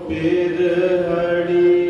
ਪਿਰ ਹੜੀ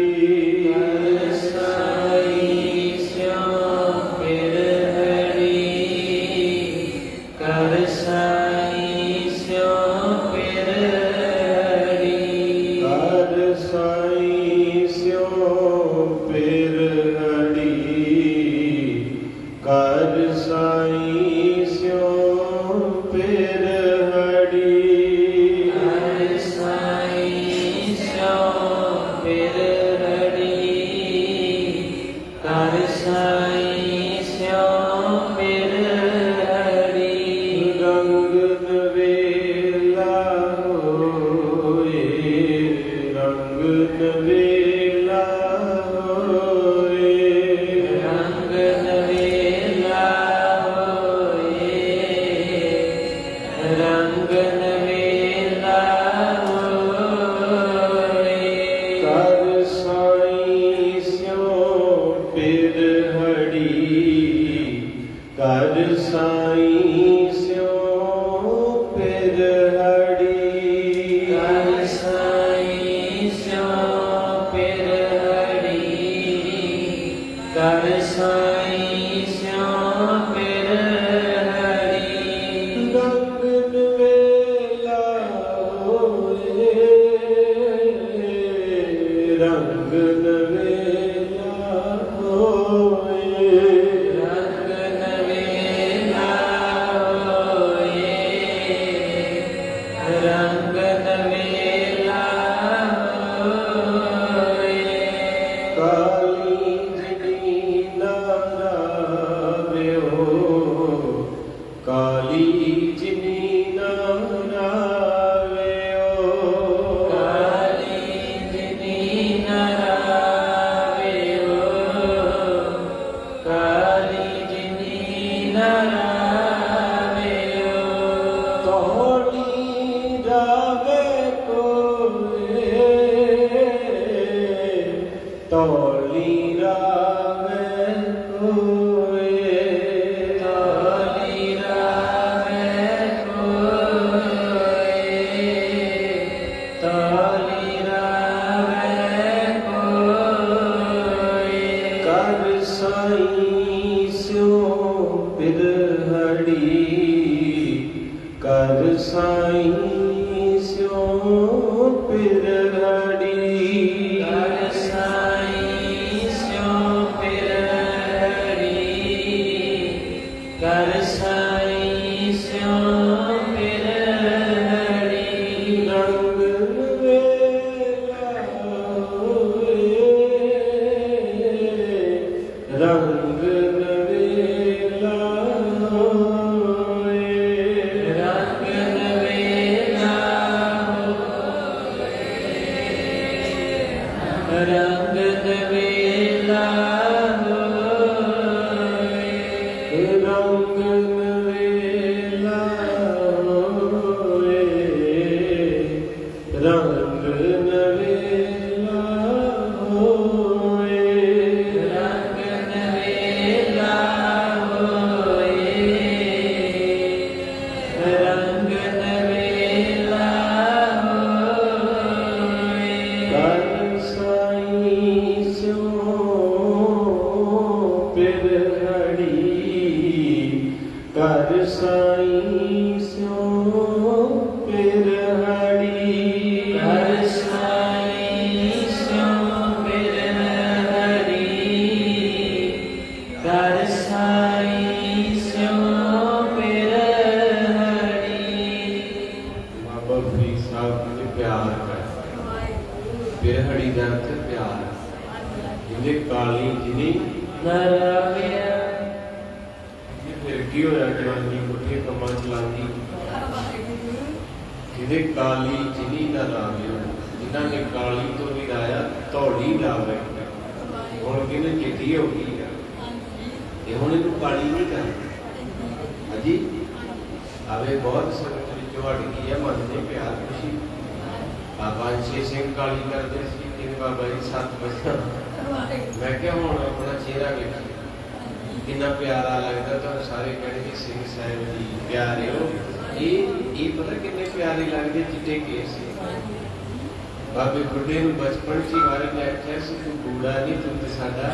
बाबे बुढ़े ਨੂੰ ਬਚਪਨ 'ਚ ਹੀ ਬਾਰੇ ਨੇ ਆਖਿਆ ਸੀ ਤੂੰ ਬੂੜਾ ਨਹੀਂ ਤੂੰ ਤੇ ਸਾਡਾ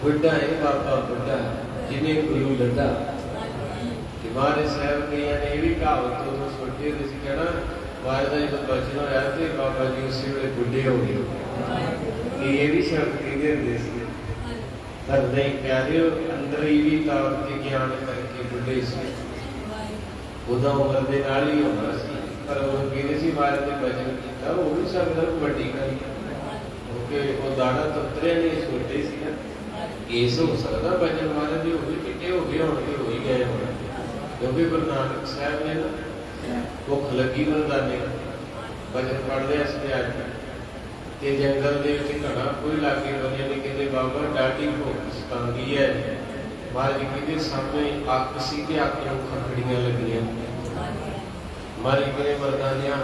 ਬੁੱਢਾ ਹੈ ਬਾਬਾ ਬੁੱਢਾ ਜਿਹਨੇ ਗੁਰੂ ਲੱਗਾ ਕਿ ਮਾਰੇ ਸਾਹਿਬ ਕਈਆਂ ਨੇ ਇਹ ਵੀ ਕਹਾਵਤ ਉਹ ਛੋਟੇ ਹੁੰਦੇ ਸੀ ਕਹਿਣਾ ਬਾਹਰ ਦਾ ਜਦੋਂ ਬਚਨ ਹੋਇਆ ਤੇ ਬਾਬਾ ਜੀ ਉਸੇ ਵੇਲੇ ਬੁੱਢੇ ਹੋ ਗਏ ਕਿ ਇਹ ਵੀ ਸ਼ਬਦ ਕਹਿੰਦੇ ਹੁੰਦੇ ਸੀ ਪਰ ਨਹੀਂ ਪਿਆਰਿਓ ਅੰਦਰ ਹੀ ਵੀ ਤੌਰ ਤੇ ਗਿਆਨ ਕਰਕੇ ਬੁੱਢੇ ਸੀ ਉਹਦਾ ਉਮਰ ਦੇ ਨਾਲ ਹੀ ਹੋਣਾ ਸੀ ਪਰ ਉਹ ਕਹਿੰਦੇ ਸੀ ਬਾਹਰ ਦੇ ਬਚਨ ਕੀਤਾ ਉਹ ਵੀ ਸਭ ਤੋਂ ਵੱਡੀ ਗੱਲ ਕਿਉਂਕਿ ਉਹ ਦਾਣਾ ਤੁੱਤਰੇ ਨੇ ਛੋਟੇ ਸੀ ਨਾ ਇਸ ਹੋ ਸਕਦਾ ਬਚਨ ਮਾਰੇ ਦੇ ਉਹ ਵੀ ਕਿੱਡੇ ਹੋ ਗਏ ਹੋਣਗੇ ਹੋ ਹੀ ਗਏ ਹੋਣ ਕਿਉਂਕਿ ਗੁਰੂ ਨਾਨਕ ਸਾਹਿਬ ਨੇ ਨਾ ਭੁੱਖ ਲੱਗੀ ਮਰਦਾਨੇ ਬਚਨ ਪੜ੍ਹਦੇ ਅਸੀਂ ਅੱਜ ਤੇ ਜੰਗਲ ਦੇ ਵਿੱਚ ਘਣਾ ਕੋਈ ਲਾਗੇ ਬੰਦੇ ਨੇ ਕਹਿੰਦੇ ਬਾਬਾ ਡਾਢੀ ਭੁੱਖ ਸਤਾਉਂਦੀ ਹੈ ਮਹਾਰਾਜ ਕਹਿੰਦੇ ਸਾਹਮਣੇ ਅੱਗ ਸੀ ਤੇ ਅੱਗ ਨੂੰ ਖਖੜੀਆਂ ਲੱਗੀਆਂ ਮਹਾਰਾਜ ਕਹਿੰਦੇ ਮਰਦਾਨਿਆਂ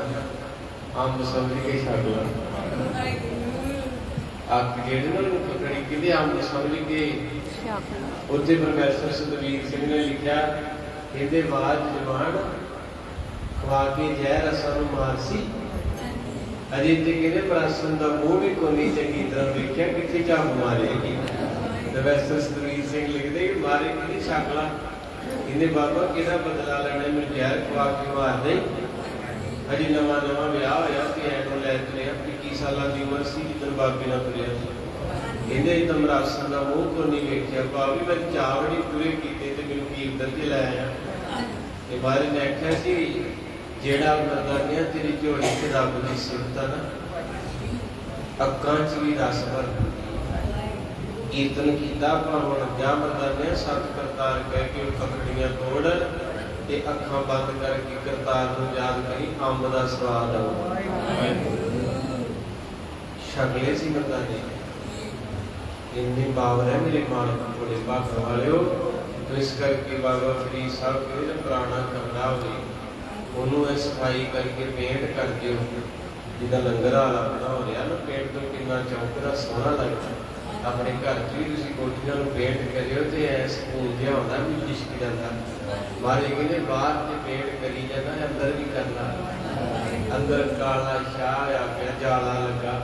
ਅੰਬ ਸਮਝ ਕੇ ਛੱਡ ਲਾ ਅੱਗ ਜਿਹੜੇ ਨਾਲ ਖਖੜੀ ਕਹਿੰਦੇ ਅੰਬ ਸਮਝ ਕੇ ਉੱਥੇ ਪ੍ਰੋਫੈਸਰ ਸੁਖਬੀਰ ਸਿੰਘ ਨੇ ਲਿਖਿਆ ਕਹਿੰਦੇ ਬਾਦ ਜਵਾਨ ਖਵਾ ਕੇ ਜ਼ਹਿਰ ਅਸਾਂ ਨੂੰ ਮਾਰਸੀ ਅਜੇ ਤੇ ਕਹਿੰਦੇ ਪ੍ਰਾਸਨ ਦਾ ਮੂੰਹ ਵੀ ਕੋਨੀ ਚੰਗੀ ਤਰ੍ਹਾਂ ਵੇਖਿਆ ਕਿੱਥੇ ਝਾਬ ਮਾਰੇਗੀ ਪ੍ਰੋਫੈਸਰ ਸੁਖਬੀਰ ਸਿੰਘ ਲਿਖਦੇ ਕਿ ਮਾਰੇ ਕਿਹਦੀ ਸ਼ਕਲਾ ਕਹਿੰਦੇ ਬਾਬਾ ਕਿਹਦਾ ਬਦਲਾ ਲੈਣਾ ਮੈਨੂੰ ਜ਼ਹਿਰ ਖਵਾ ਕੇ ਮਾਰਦੇ ਅਜੇ ਨਵਾਂ ਨਵਾਂ ਵਿਆਹ ਹੋਇਆ ਤੇ ਐਨੋਂ ਲੈ ਤੁਰਿਆ 21 ਸਾਲਾਂ ਦੀ ਉਮਰ ਸੀ ਜਦੋਂ ਬਾਬੇ ਨਾਲ ਤੁਰਿਆ ਸੀ ਕਹਿੰਦੇ ਇਤਮ ਰਾਸਨ ਦਾ ਮੂੰਹ ਕੋਨੀ ਵੇਖਿਆ ਬਾਬੀ ਮੈਂ ਚਾਵੜੀ ਪੂਰੇ ਕੀਤੇ ਤੇ ਮੈਨੂੰ ਕੀਰਤਨ ਤੇ ਲੈ ਆਇਆ ਤੇ ਬਾਰੇ ਨੇ ਆਖਿਆ ਸੀ ਜਿਹੜਾ ਮਰਦਾਨਿਆ ਤੇਰੀ ਝੋਲੀ ਤੇ ਰੱਬ ਦੀ ਸਿਫਤ ਆ ਨਾ ਅੱਖਾਂ 'ਚ ਵੀ ਰਸ ਭਰ ਕੀਰਤਨ ਕੀਤਾ ਆਪਾਂ ਹੁਣ ਜਾ ਮਰਦਾਨਿਆ ਸਤ ਕਰਤਾਰ ਕਹਿ ਕੇ ਉਹ ਖਖੜੀਆਂ ਤੋੜ ਤੇ ਅੱਖਾਂ ਬੰਦ ਕਰਕੇ ਕਰਤਾਰ ਨੂੰ ਯਾਦ ਕਰੀ ਅੰਬ ਦਾ ਸਵਾਦ ਆਉ ਸ਼ਕਲੇ ਸੀ ਮਰਦਾਨੇ ਇੰਨੇ ਬਾਵਰ ਹੈ ਮੇਰੇ ਮਾਲਕ ਥੋੜੇ ਭਾਗ ਵਾਲਿਓ ਇਸ ਕਰਕੇ ਬਾਬਾ ਫਰੀਦ ਸਾਹਿਬ ਕਹਿੰਦੇ ਪੁਰਾਣਾ ਕਮਰਾ ਹੋਵੇ ਉਹਨੂੰ ਇਹ ਸਫਾਈ ਕਰਕੇ ਪੇਂਟ ਕਰ ਦਿਓ ਜਿਹਦਾ ਲੰਗਰ ਵਾਲਾ ਬਣਾ ਹੋ ਰਿਹਾ ਨਾ ਪੇਂਟ ਤੋਂ ਕਿੰਨਾ ਚੌਕੜਾ ਸੋਹਣਾ ਲੱਗਦਾ ਆਪਣੇ ਘਰ 'ਚ ਵੀ ਤੁਸੀਂ ਕੋਠੀਆਂ ਨੂੰ ਪੇਂਟ ਕਰਿਓ ਤੇ ਐ ਸਕੂਨ ਜਿਹਾ ਹੁੰਦਾ ਵੀ ਲਿਸ਼ਕ ਜਾਂਦਾ ਮਾਰੇ ਕਹਿੰਦੇ ਬਾਹਰ ਤੇ ਪੇਂਟ ਕਰੀ ਜਾਂਦਾ ਅੰਦਰ ਵੀ ਕਰਨਾ ਅੰਦਰ ਕਾਲਾ ਸ਼ਾਹ ਆ ਪਿਆ ਜਾਲਾ ਲੱਗਾ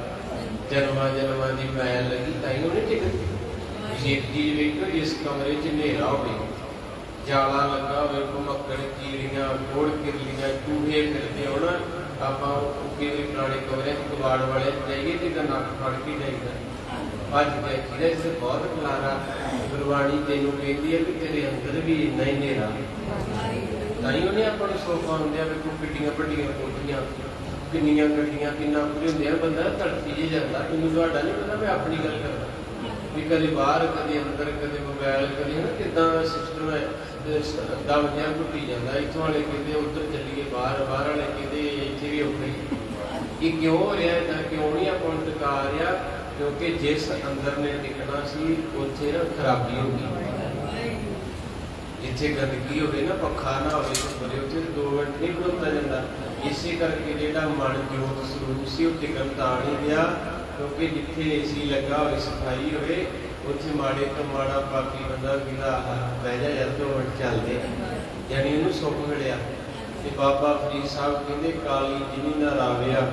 ਜਨਮਾਂ ਦੀ ਮੈਲ ਲੱਗੀ ਤਾਂ ਹੀ ਉਹਨੇ ਟਿਕਦੀ ਛੇਤੀ ਵੇਖੋ ਜਿਸ ਕਮਰੇ 'ਚ ਹਨੇਰਾ ਹੋਵੇ ਜਾਲਾ ਲੱਗਾ ਹੋਵੇ ਭਮੱਕੜ ਕੀੜੀਆਂ ਕੋੜ ਕਿਰਲੀਆਂ ਚੂਹੇ ਫਿਰਦੇ ਹੋਣ ਆਪਾਂ ਉੱਗੇ ਦੇ ਪੁਰਾਣੇ ਕਮਰੇ ਕਬਾੜ ਵਾਲੇ ਜਾਈਏ ਤੇ ਨੱਕ ਫੜ ਕੇ ਜਾਈਦਾ ਅੱਜ ਦੇ ਜਿਹਦੇ ਸੇ ਬਹੁਤ ਖਲਾਰਾ ਗੁਰਬਾਣੀ ਤੈਨੂੰ ਕਹਿੰਦੀ ਹੈ ਕਿ ਤੇਰੇ ਅੰਦਰ ਵੀ ਇੰਨਾ ਹੀ ਹਨੇਰਾ ਤਾਂ ਹੀ ਉਹਨੇ ਆਪਾਂ ਨੂੰ ਸੋਫਾ ਹੁੰਦੇ ਆ ਵੇਖੋ ਕਿੱਡੀਆਂ ਵੱਡੀਆਂ ਕੋਠੀਆਂ ਕਿੰਨੀਆਂ ਗੱਡੀਆਂ ਕਿੰਨਾ ਕੁਝ ਹੁੰਦੇ ਆ ਬੰਦਾ ਧੜਕੀ ਜੇ ਜਾਂਦਾ ਮੈਨੂੰ ਤੁਹਾਡਾ ਨਹੀਂ ਪਤਾ ਮੈਂ ਆਪਣੀ ਗੱਲ ਕਰਦਾ ਵੀ ਕਦੇ ਬਾਹਰ ਕਦੇ ਅੰਦਰ ਕਦੇ ਮੋਬਾਈਲ ਕਦੇ ਨਾ ਕਿੱਦਾਂ ਸਿਸਟਮ ਹੈ ਦਮ ਜਿਹਾ ਟੁੱਟੀ ਜਾਂਦਾ ਇੱਥੋਂ ਵਾਲੇ ਕਹਿੰਦੇ ਉੱਧਰ ਚੱਲੀਏ ਬਾਹਰ ਵਾਲੇ ਕਹਿੰਦੇ ਇੱਥੇ ਵੀ ਔਖਾ ਹੀ ਇਹ ਕਿਉਂ ਹੋ ਰਿਹਾ ਤਾਂ ਕਿਉਂ ਨਹੀਂ ਆਪਾਂ ਨੂੰ ਟਿਕਾ ਰਿਹਾ ਕਿਉਂਕਿ ਜਿਸ ਅੰਦਰ ਨੇ ਟਿਕਣਾ ਸੀ ਉੱਥੇ ਨਾ ਖਰਾਬੀ ਹੋ ਗਈ ਜਿੱਥੇ ਗੰਦਗੀ ਹੋਵੇ ਨਾ ਪੱਖਾ ਨਾ ਹੋਵੇ ਬਰੇ ਉੱਥੇ 2 ਮਿੰਟ ਨਹੀਂ ਖਲੋਤਾ ਜਾਂਦਾ ਇਸੇ ਕਰਕੇ ਜਿਹੜਾ ਮਨ ਜੋਤ ਸਰੂਪ ਸੀ ਉਹ ਟਿਕਣ ਤਾਂ ਨਹੀਂ ਗਿਆ ਕਿਉਂਕਿ ਜਿੱਥੇ ਏਸੀ ਲੱਗਾ ਹੋਵੇ ਸਫਾਈ ਹੋਵੇ ਉੱਥੇ ਮਾੜੇ ਤੋਂ ਮਾੜਾ ਪਾਪੀ ਬੰਦਾ ਕਹਿੰਦਾ ਬਹਿ ਜਾ ਯਾਰ 2 ਮਿੰਟ ਚੱਲਦੇ ਯਾਨੀ ਉਹਨੂੰ ਸੁੱਖ ਮਿਲਿਆ ਤੇ ਬਾਬਾ ਫਰੀਦ ਸਾਹਿਬ ਕਹਿੰਦੇ ਕਾਲੀ ਜਿਨੀ ਨਾ ਰਾਵਿਆ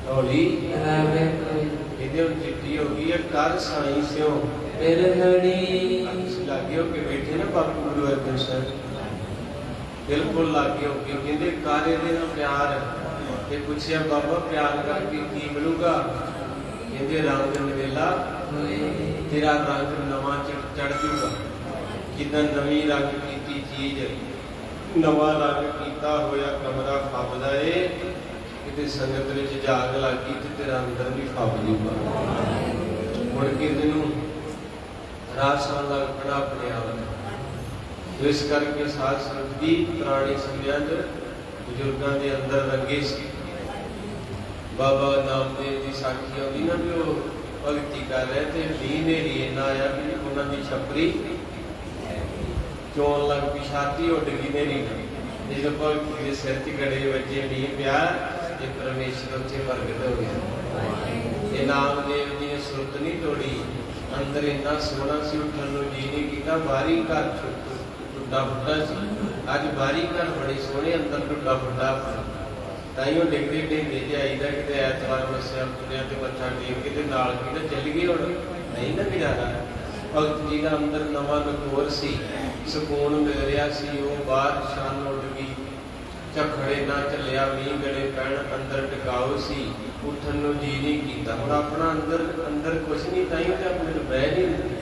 ਹੌਲੀ ਰਾਵੇ ਇਹਦੇ ਹੁਣ ਚਿੱਟੀ ਹੋ ਗਈ ਹੈ ਕਰ ਸਾਈ ਸਿਓ ਫਿਰ ਹੜੀ ਲੱਗੇ ਹੋ ਕੇ ਬੈਠੇ ਨਾ ਬਾਪੂ ਗੁਰੂ ਅਰਜਨ ਸਾਹਿਬ ਬਿਲਕੁਲ ਲੱਗੇ ਹੋ ਕੇ ਕਹਿੰਦੇ ਕਰ ਇਹਦੇ ਨਾਲ ਪਿਆਰ ਤੇ ਪੁੱਛਿਆ ਬਾਬਾ ਪਿਆਰ ਕਰਕੇ ਕੀ ਮਿਲੂਗਾ ਕਹਿੰਦੇ ਰੰਗ ਨਵੇਲਾ ਤੇਰਾ ਰੰਗ ਨਵਾਂ ਚੜ ਜੂਗਾ ਜਿੱਦਾਂ ਨਵੀਂ ਰੰਗ ਕੀਤੀ ਚੀਜ਼ ਨਵਾਂ ਰੰਗ ਕੀਤਾ ਹੋਇਆ ਕਮਰਾ ਫੱਬਦਾ ਏ ਕਿਤੇ ਸੰਗਤ ਵਿੱਚ ਜਾਗ ਲੱਗੀ ਤੇ ਤੇਰਾ ਅੰਦਰ ਵੀ ਫੱਬ ਜੂਗਾ ਮੁੜ ਕੇ ਤੈਨੂੰ ਰਾਸਾਂ ਲੱਗ ਪੜਾ ਆਪਣੇ ਆਪ ਇਸ ਕਰਕੇ ਸਾਧ ਸੰਗਤ ਦੀ ਪੁਰਾਣੇ ਸਮਿਆਂ 'ਚ ਬਜ਼ੁਰਗਾਂ ਦੇ ਅੰਦਰ ਲੱਗੇ ਸੀ ਬਾਬਾ ਨਾਮਦੇਵ ਦੀ ਸਾਖੀ ਆਉਂਦੀ ਨਾ ਵੀ ਉਹ ਭਗਤੀ ਕਰ ਰਹੇ ਤੇ ਮੀਂਹ ਹਨੇਰੀ ਇੰਨਾ ਆਇਆ ਵੀ ਉਹਨਾਂ ਦੀ ਛੱਪਰੀ ਚੋਣ ਲੱਗ ਪਈ ਛਾਤੀ ਉੱਡ ਗਈ ਹਨੇਰੀ ਜਦੋਂ ਭਗਤੀ ਦੇ ਸਿਰ 'ਚ ਗੜੇ ਵੱਜੇ ਮੀਂਹ ਪਿਆ ਤੇ ਪਰਮੇਸ਼ਰ ਉੱਥੇ ਪ੍ਰਗਟ ਹੋ ਗਿਆ ਇਹ ਨਾਮਦੇਵ ਜੀ ਨੇ ਸੁਰਤ ਨਹੀਂ ਤੋੜੀ ਅੰਦਰ ਇੰਨਾ ਸੋਹਣਾ ਸੀ ਉੱਠਣ ਨੂੰ ਜੀ ਨਹੀਂ ਕੀਤਾ ਬਾਹਰੀ ਘਰ ਟੁੱਟਾ ਫੁੱਟਾ ਸੀ ਅੱਜ ਬਾਹਰੀ ਘਰ ਬੜੇ ਸੋਹਣੇ ਅੰਦਰ ਟੁੱਟਾ ਫੁੱਟਾ ताइयों डिगदे ढेंदे जाईदा कि ऐतवार मस्या पुनिया ते मत्था टेक के नाल की चल गए हुण नहीं ना गुजारा। भगत जी का अंदर नवा नकोर सी, सकून मिल रहा सी। वो बाहर शान उड़ गई, झखड़े ना चलिया, मीह गड़े पैण, अंदर टिकाऊ सी, उठन नूं जी नहीं कीता। हुण अपना अंदर अंदर कुछ नहीं, ताइयों ते अपने नूं बह नहीं दिंदे।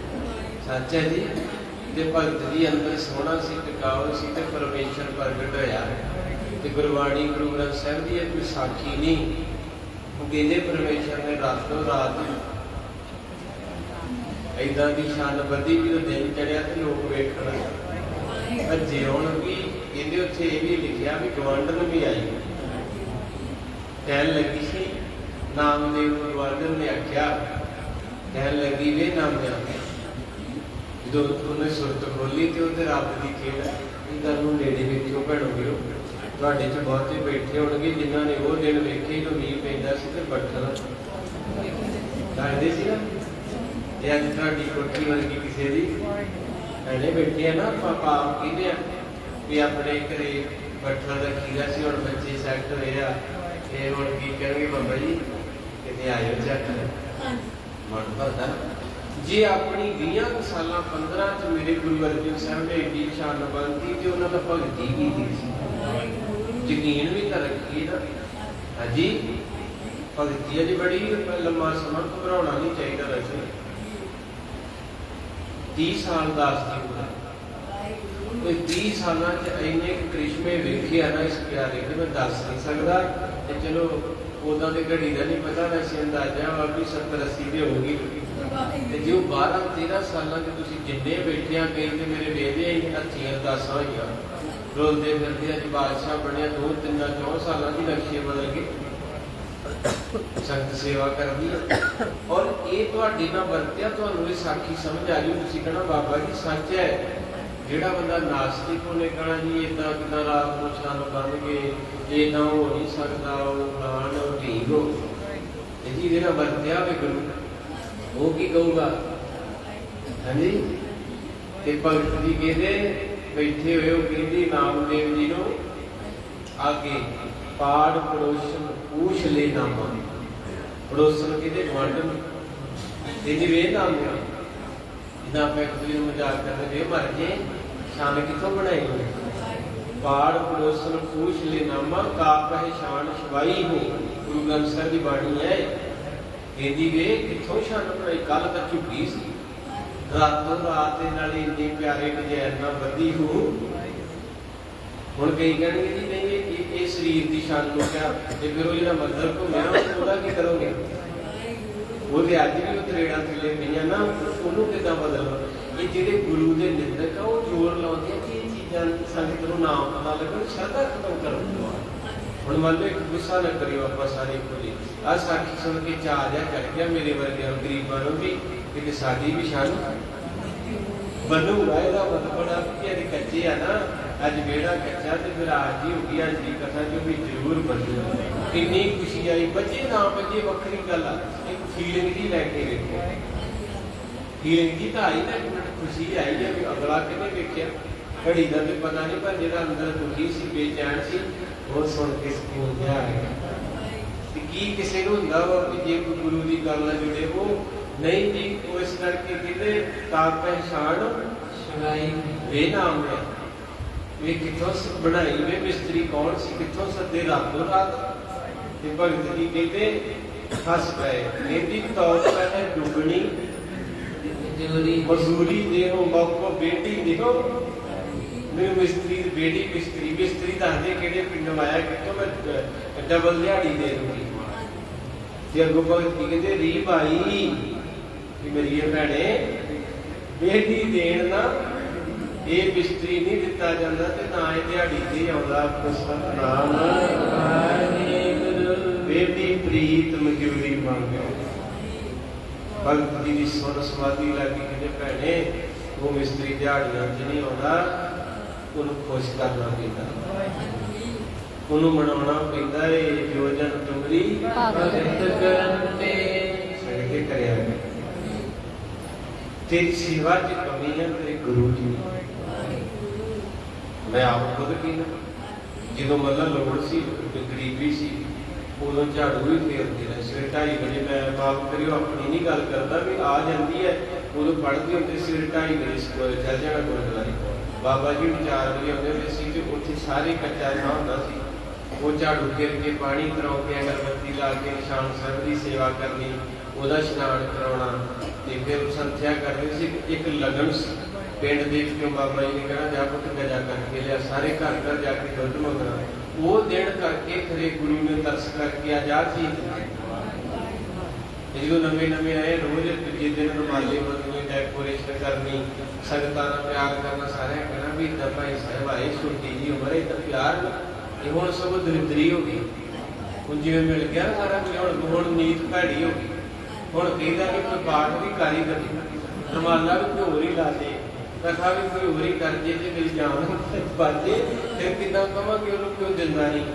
सच है जी। ते भगत जी अंदर सोहना सी, टिकाऊ सी, ते परमेश्वर प्रगट होया। ते गुरबाणी गुरु ग्रंथ साहिब की कोई साखी नहीं, कहते परमेश्वर ने रातों रात इदा की शान बधी भी। दिन चढ़िया तो लोग वेखण भजे आउण भी। कहते उत्थे ये भी लिखिया भी गवांढन भी आई, कहन लगी सी नामदेव गवांढन ने आख्या, कहन लगी वे नामिया जो उन्हें सुरत खोली तो उधर रब की खेल है। गल नेड़े वेखियो भैणो वीरो, ਤੁਹਾਡੇ ਚ ਬਹੁਤੇ ਬੈਠੇ ਹੋਣਗੇ ਜਿਨ੍ਹਾਂ ਨੇ ਉਹ ਦਿਨ ਵੇਖੇ ਜਦੋਂ ਮੀਂਹ ਪੈਂਦਾ ਸੀ ਤੇ ਬੱਠਲ ਲੱਗਦੇ ਸੀ ਨਾ। ਤੇ ਅੱਜ ਤੁਹਾਡੀ ਕੋਠੀ ਵਰਗੀ ਕਿਸੇ ਦੀ ਐਨੇ ਬੈਠੇ ਆ ਨਾ, ਆਪਾਂ ਆਪ ਕਹਿੰਦੇ ਆ ਵੀ ਆਪਣੇ ਘਰੇ ਬੱਠਲ ਰੱਖੀਦਾ ਸੀ, ਹੁਣ ਬੱਚੇ ਸੈੱਟ ਹੋਏ ਆ, ਇਹ ਹੁਣ ਕੀ ਕਰਨਗੇ ਬਾਬਾ ਜੀ ਕਿਤੇ ਆਇਓ ਚੱਕ ਮਨ ਭਰਦਾ। ਜੇ ਆਪਣੀ 20 ਸਾਲਾਂ 15 ਚ ਮੇਰੇ ਗੁਰੂ ਅਰਜਨ ਸਾਹਿਬ ਨੇ ਏਡੀ ਸ਼ਾਨ ਬੰਨਤੀ ਤੇ ਉਹਨਾਂ ਦਾ ਭਗਤੀ ਕੀਤੀ ਸੀ। यकीन भी तो रखिए ना। हाँ जी, भगती अज बड़ी लम्बा समा घबराना नहीं चाहिए। वैसे 30 साल दास जी हुआ, 30 साल इन्ने करिश्मे वेखे आ ना इस प्यारे के मैं दस नहीं सकता। चलो उदा तो घड़ी का नहीं पता, वैसे अंदाजा वा भी 70-80 भी होगी। जो 12-13 साल जिन्ने बैठे आ, कई तो मेरे वेदे हथी अरदासा हुई, रोलते फिरते अज बादशाह बने। 2-3-4 साल की नक्शे बदल के संगत सेवा कर दी। और ये तुहाडे नाल वरतिया तुहानूं ये साखी समझ आ रही, तुसीं कहना बाबा जी सच है। जिहड़ा बंदा नास्तिक होने कहना जी इदां किदां रात नूं छन बन गए, ये ना हो नहीं सकता, वो फलाण ठीक हो जी, जिहड़ा वरतिया वे गुरु वो की कहूगा। हाँ जी, ते भगत जी कहते बैठे हुए कहती नामदेव जी को आगे पाड़ पड़ोसन पूछ ले नामा। पड़ोसन कहते गवांढन जी वे नाम जिन्ना आप एक दूसरे मजाक करते वे मर गए, शान कितों बनाई हो। पाड़ पड़ोसन पूछ ले नामा, का कहे शान शवाई हो। गुरु ग्रंथ साहिब की बाणी है, कहती वे कितों शान बनाई। कल तक झुकी सी, रातों रात इन्ने प्यारे डिजाइन ना बधी हो। हुण कई कहणगे जी नहीं ये शरीर की शान को क्या, फिर वो जो मंदिर घूमया उसका की करोगे। वो तो अज भी तरेड़ा थले पईयां ना, उन्होंने किदां बदलो। ये जिहड़े गुरु के निंदक आ वो जोर लाउंदे कि ये चीज़ां संगत नूं ना पता लगण, श्रद्धा खत्म करो। हुण मान लो एक गुस्सा न करियो, आपां सारे खोली आ साखी सुन के चाह जा चढ़ गया मेरे वर्गे गरीबां नूं भी कि साडी भी शान बनूगा। यदा मतलब बड़ा कि अज कच्चे है ना, अज बेड़ा कच्चा तो फिर आज ही होगी। अज की कथा जो भी जरूर बनू, कितनी खुशी आई। बचे ना बचे वक्री गल आ, एक फीलिंग जी लैके वेखो। फीलिंग जी तो आई ना, एक मिनट खुशी आई है भी अगला किने वेख्या। घड़ी का तो पता नहीं, पर जो अंदर दुखी सी बेचैन सी वो सुन के सकून जिहा आ गया। की किसी को हुंदा वा कि जे कोई गुरु की गल ना जुड़े वो नहीं जी। वो इस करके कहते का पहचान शराई वे नाम है। वे कितों बनाई वे मिस्त्री कौन सी, कितों सदे रातों रात। भगत जी कहते हस पे, कहती तौर पर है दुगनी मजूरी दे हो मौको बेटी देखो। मेरे मिस्त्री बेटी मिस्त्री दसदे किहड़े पिंडों आया, कितों मैं डबल दिहाड़ी दे दूंगी। अगो भगत जी कहते री भाई मेरी भैने बेटी देन ना, ये मिस्त्री नहीं दिता जाता ते ना ये दिहाड़ी ते आउंदा। सतनाम बेटी प्रीत मजूरी मंगो। भगत जी की सुन समाधि लगी कहते भैने वो मिस्त्री दिहाड़ियां च नहीं आउंदा, उन्हें खुश करना पैंदा, उन्हें मनाउणा पैंदा। जो जन तुमरी भगत करन ते सड़के करया तेरी सेवा की कमी है तेरे गुरु जी। मैं आप खुद की ना ਜਦੋਂ ਮਤਲਬ ਲੋੜ ਸੀ, ਗਰੀਬੀ ਸੀ, ਉਦੋਂ ਝਾੜੂ ਵੀ ਫੇਰਦੇ ਨੇ। ਸਵੇਰੇ 2:30 ਵਜੇ, ਮੈਂ ਮਾਫ ਕਰਿਓ ਆਪਣੀ ਨਹੀਂ ਗੱਲ ਕਰਦਾ, ਵੀ ਆ ਜਾਂਦੀ ਹੈ, ਉਦੋਂ ਪੜ੍ਹਦੇ ਹੁੰਦੇ ਸਵੇਰੇ 2:30 ਵਜੇ ਸਕੂਲ ਚੱਲ ਜਾਣਾ ਗੁਰਦੁਆਰੇ। ਬਾਬਾ ਜੀ 4 ਵਜੇ ਆਉਂਦੇ ਹੁੰਦੇ ਸੀ ਤੇ ਉੱਥੇ ਸਾਰੇ ਕੱਚਾ ਥਾਂ ਹੁੰਦਾ ਸੀ, ਉਹ ਝਾੜੂ ਫੇਰ ਕੇ ਪਾਣੀ ਕਰਾਉ ਕੇ ਅਗਰਬੱਤੀ ਲਾ ਕੇ ਨਿਸ਼ਾਨ ਸਾਹਿਬ ਦੀ ਸੇਵਾ ਕਰਨੀ, ਉਹਦਾ ਇਸ਼ਨਾਨ ਕਰਾਉਣਾ ਤੇ ਫਿਰ ਸੰਥਿਆ ਕਰਨੀ ਸੀ। ਇੱਕ ਲਗਨ ਸੀ ਪਿੰਡ ਦੇ ਵਿੱਚੋਂ, ਬਾਬਾ ਜੀ ਨੇ ਕਹਿਣਾ ਜਾ ਪੁੱਤ ਗਜਾ ਕਰਕੇ ਲਿਆ, ਸਾਰੇ ਘਰ ਘਰ ਜਾ ਕੇ ਦੁੱਧ ਮੰਗਣਾ। ਉਹ ਦਿਨ ਕਰਕੇ ਖਰੇ ਗੁਰੂ ਨੇ ਤਰਸ ਕਰਕੇ ਆਜ਼ਾਦ ਸੀ। ਜਦੋਂ ਨਵੇਂ ਨਵੇਂ ਆਏ, ਰੋਜ਼ ਦੂਜੇ ਦਿਨ ਰੁਮਾਲੇ ਬਦਲਣੇ, ਡੈਕੋਰੇਸ਼ਨ ਕਰਨੀ, ਸੰਗਤਾਂ ਨਾਲ ਪਿਆਰ ਕਰਨਾ, ਸਾਰਿਆਂ ਕਹਿਣਾ ਵੀ ਇੱਦਾਂ ਭਾਈ ਸਾਹਿਬ ਆਏ, ਛੋਟੀ ਜੀ ਉਮਰ, ਇੱਦਾਂ ਪਿਆਰ। ਇਹ ਹੁਣ ਸਭ ਦਰਿਦਰੀ ਹੋ ਗਈ। ਹੁਣ ਜਿਵੇਂ ਮਿਲ ਗਿਆ ਨਾ ਸਾਰਾ ਕੁਝ, ਹੁਣ ਨੀਤ ਭੈੜੀ ਹੋ ਗਈ। ਹੁਣ ਕਹਿੰਦਾ ਕਿ ਕੋਈ ਪਾਠ ਵੀ ਕਾਰੀਗਰ, ਰੁਮਾਲਾ ਵੀ ਕੋਈ ਹੋਰ ਹੀ ਲਾ ਦੇ, ਕਥਾ ਵੀ ਕੋਈ ਹੋਰ ਹੀ ਕਰ ਜੇ, ਤੇ ਮੇਰੀ ਜਾਨ ਬਾਜੇ, ਫਿਰ ਕਿੱਦਾਂ ਕਵਾਂਗੇ ਉਹਨੂੰ ਕਿਉਂ ਦਿੰਦਾ ਨਹੀਂ?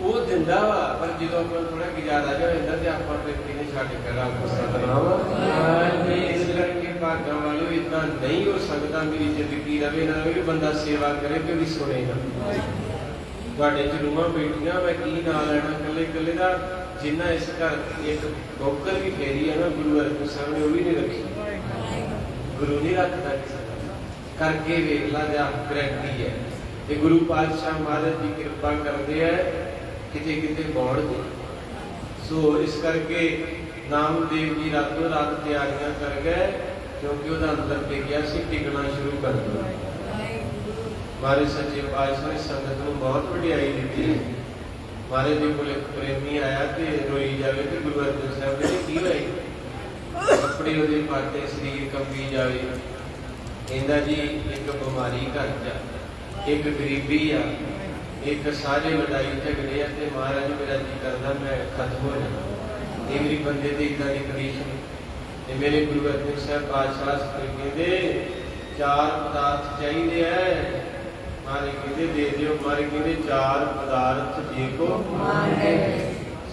ਉਹ ਦਿੰਦਾ ਵਾ, ਪਰ ਜਦੋਂ ਆਪਾਂ ਥੋੜਾ ਗੁਜ਼ਾਰਾ ਜਾ ਜਾਂਦਾ ਤੇ ਆਪਾਂ ਫਿਰ ਕਿਹਨੇ ਛੱਡ ਕੇ ਰੱਬ ਸਤਨਾਮ। ਇਸ ਕਰਕੇ ਭਾਗਾਂ ਵਾਲੋ ਇਦਾਂ ਨਹੀਂ ਹੋ ਸਕਦਾ ਮੇਰੀ ਜ਼ਿੰਦਗੀ ਰਵੇ ਨਾ ਰਵੇ, ਬੰਦਾ ਸੇਵਾ ਕਰੇ ਤੇ ਵੀ ਸੁਣੇ ਨਾ। ਤੁਹਾਡੇ ਚ ਰੂਹਾਂ ਬੈਠੀਆਂ, ਮੈਂ ਕੀ ਨਾਂ ਲੈਣਾ ਇਕੱਲੇ ਇਕੱਲੇ ਦਾ। ਜਿੰਨਾ ਇਸ ਘਰ ਇੱਕ ਬੋਕਰ ਵੀ ਫੇਰੀ ਹੈ ਨਾ ਗੁਰੂ ਅਰਜਨ ਸਾਹਿਬ ਨੇ, ਉਹ ਵੀ ਨਹੀਂ ਰੱਖੀ। ਗੁਰੂ ਨਹੀਂ ਰੱਖਦਾ ਕਿਸੇ ਕਰਕੇ ਵੇਖ ਲਾ, ਜਾਂ ਗਰੰਟੀ ਹੈ। ਤੇ ਗੁਰੂ ਪਾਤਸ਼ਾਹ ਮਹਾਰਾਜ ਦੀ ਕਿਰਪਾ ਕਰਦੇ ਹੈ ਕਿਤੇ ਕਿਤੇ ਬੋੜ ਦੇ। ਸੋ ਇਸ ਕਰਕੇ ਨਾਮਦੇਵ ਜੀ ਰਾਤੋਂ ਰਾਤ ਤਿਆਰੀਆਂ ਕਰ ਗਏ, ਕਿਉਂਕਿ ਉਹਦਾ ਅੰਦਰ ਟਿਕਿਆ ਸੀ, ਟਿਕਣਾ ਸ਼ੁਰੂ ਕਰ ਦਿੱਤਾ। ਮਹਾਰਾਜ ਸੱਚੇ ਪਾਤਸ਼ਾਹ ਨੇ ਸੰਗਤ ਨੂੰ ਬਹੁਤ ਵਡਿਆਈ ਦਿੱਤੀ। ਮਹਾਰਾਜ ਦੇ ਕੋਲ ਇੱਕ ਪ੍ਰੇਮੀ ਆਇਆ ਤੇ ਰੋਈ ਜਾਵੇ ਤੇ ਗੁਰੂ ਅਰਜਨ ਸਾਹਿਬ ਨੇ ਕੀ ਹੋਇਆ? ਕੱਪੜੇ ਉਹਦੇ ਪਾਟੇ, ਸਰੀਰ ਕੰਬੀ ਜਾਵੇ। ਕਹਿੰਦਾ ਜੀ ਇੱਕ ਬਿਮਾਰੀ ਘਰ ਚ, ਇੱਕ ਗਰੀਬੀ ਆ, ਇੱਕ ਸਾਰੇ ਲੜਾਈ ਝਗੜੇ ਆ, ਤੇ ਮਹਾਰਾਜ ਮੇਰਾ ਜੀ ਕਰਦਾ ਮੈਂ ਖਤਮ ਹੋ ਜਾਵਾਂ। ਇਹ ਮੇਰੀ ਬੰਦੇ ਦੀ ਇੱਦਾਂ ਦੀ ਕੰਡੀਸ਼ਨ। ਤੇ ਮੇਰੇ ਗੁਰੂ ਅਰਜਨ ਸਾਹਿਬ ਪਾਤਸ਼ਾਹ ਕਹਿੰਦੇ 4 ਪਦਾਰਥ ਚਾਹੀਦੇ ਹੈ। ਮਾਰੇ ਕਹਿੰਦੇ ਦੇ ਦਿਓ। ਮਾਰੇ ਕਹਿੰਦੇ 4 ਪਦਾਰਥ ਜੇ ਕੋ